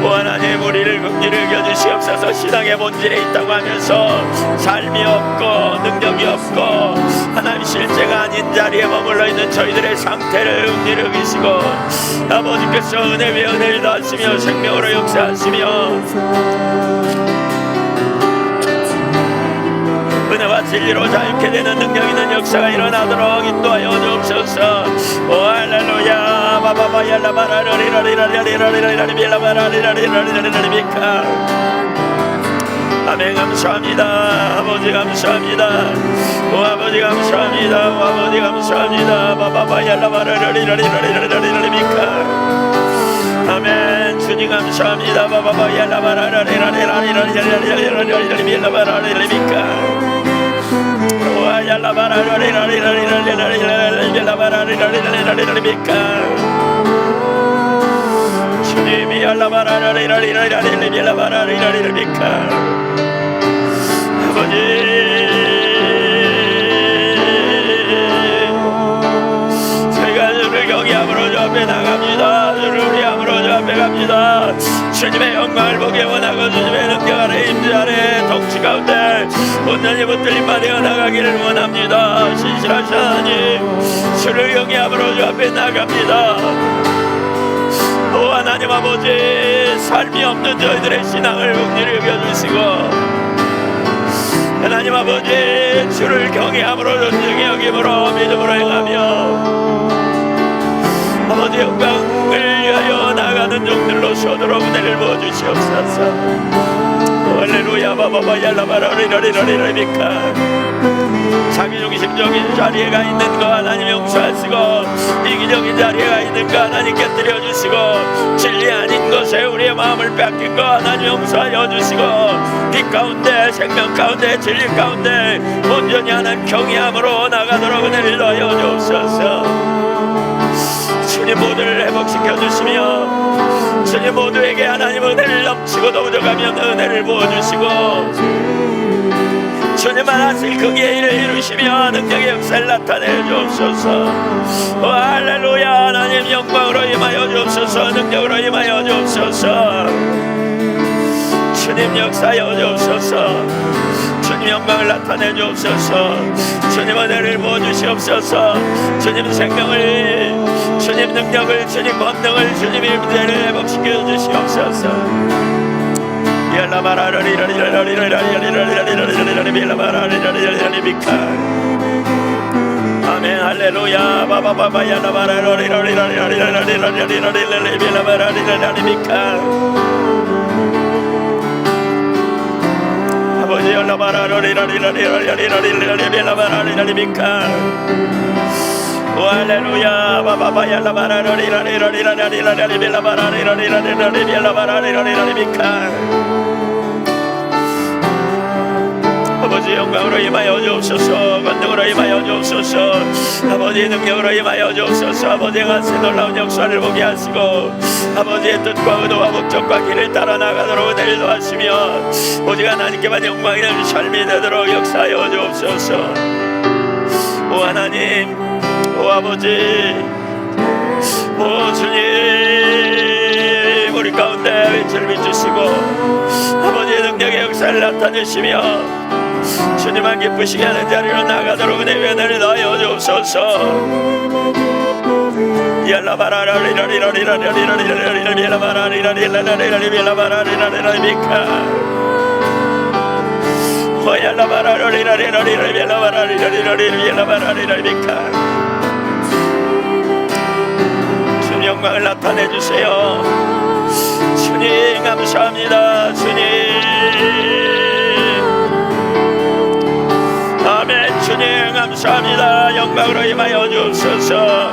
오 하나님, 우리를 긍휼히 여겨주시옵소서. 신앙의 본질에 있다고 하면서 삶이 없고 능력이 없고 하나님 실제가 아닌 자리에 머물러 있는 저희들의 상태를 긍휼히 여기시고 아버지께서 은혜 위에 은혜를 더하시며 생명으로 역사하시며 은혜와 진리로 자유케 되는 능력 있는 역사가 일어나도록 인도하여 주옵소서. 오 할렐루야. 아멘. 감사합니다. 아버지 감사합니다. 오 아버지 감사합니다. 오 아버지 감사합니다. 아멘. 주님 감사합니다. 주님이 저희가 주를 경외함으로 주 앞에 나갑니다. 주를 우리 함으로 주 앞에 갑니다. 주님의 영광을 보기 원하고 주님의 능력 아래 임재 아래 통치 가운데 온전히 붙들림 받아 나가기를 원합니다. 신실하신 하나님, 주를 경외함으로 주 앞에 나갑니다. 오 하나님 아버지, 삶이 없는 저희들의 신앙을 긍휼히 여겨주시고 하나님 아버지, 주를 경외함으로 존중히 여김으로 믿음으로 행하며 아버지 영광을 위하여 나가는 종들로 서도록 은혜를 부어주시옵소서. 할렐루야. 자기중심적인 자리에 가 있는 거 하나님 용서하시고 이기적인 자리에 가 있는 거 하나님 깨뜨려 주시고 진리 아닌 것에 우리의 마음을 뺏긴 거 하나님 용서하여 주시고 빛 가운데 생명 가운데 진리 가운데 온전히 하나님 경외함으로 나가도록 은혜를 더하여 주옵소서. 주님 모두를 회복시켜 주시며 주님 모두에게 하나님 은혜를 넘치고 넘쳐가면 은혜를 부어주시고 주님만 하실 크기의 일을 이루시며 능력의 역사를 나타내 주옵소서. 오 할렐루야. 하나님 영광으로 임하여 주옵소서. 능력으로 임하여 주옵소서. 주님 역사하여 주옵소서. 주님 영광을 나타내 주옵소서. 주님 은혜를 부어주시옵소서. 주님 생명을, 주님 능력을, 주님 권능을, 주님의 임재를 회복시켜 주시옵소서. 아멘. 할렐루야. 아버지 오 할렐루야. 아버지 영광으로 임하여 주옵소서. 권능으로 임하여 주옵소서. 아버지 능력으로 임하여 주옵소서. 아버지의 가슴 놀라운 역사를 보게 하시고 아버지의 뜻과 의도와 목적과 길을 따라 나가도록 은혜를 도하시며 오직 하나님께만 영광이 되는 삶이 되도록 역사하여 주옵소서. 오 하나님, 오 아버지, 오 주님, 우리 가운데 빛을 비추시고 아버지의 능력의 역사를 나타내시며 주님만 기쁘시게 하는 자리로 나가도록 은혜의 은혜를 더하여 주옵소서. 주님 영광을 나타내 주세요. 주님 감사합니다. 주님 아멘. 주님 감사합니다. 영광으로 임하여 주옵소서.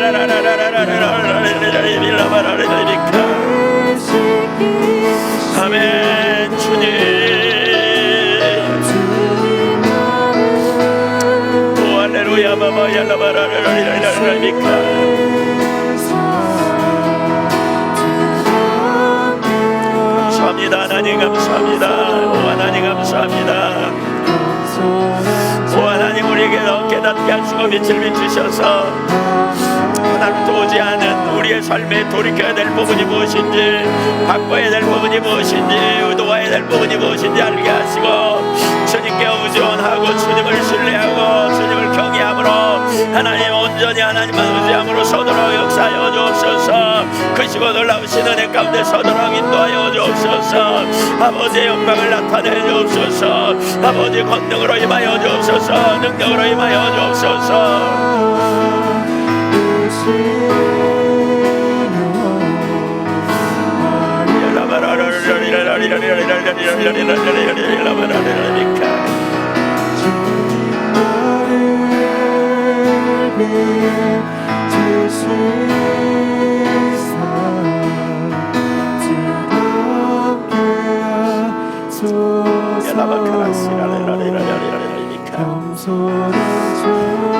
아멘. 주님 오 할렐루야 바바야라바라라라라라라니까 감사합니다. 하나님 감사합니다. 오 하나님 감사합니다. 오 하나님 우리에게 깨닫게 하시고 빛을 비추셔서 하나님도 오지 않은 우리의 삶에 돌이켜야 될 부분이 무엇인지, 바꿔야 될 부분이 무엇인지, 의도해야 될 부분이 무엇인지 알게 하시고 주님께 의존하고 주님을 신뢰하고 주님을 경외함으로 하나님 온전히 하나님만 의지함으로 서도록 역사하여 주옵소서. 크시고 놀라우신 은혜 가운데 서도록 인도하여 주옵소서. 아버지의 영광을 나타내 주옵소서. 아버지 권능으로 임하여 주옵소서. 능력으로 임하여 주옵소서. 겸손한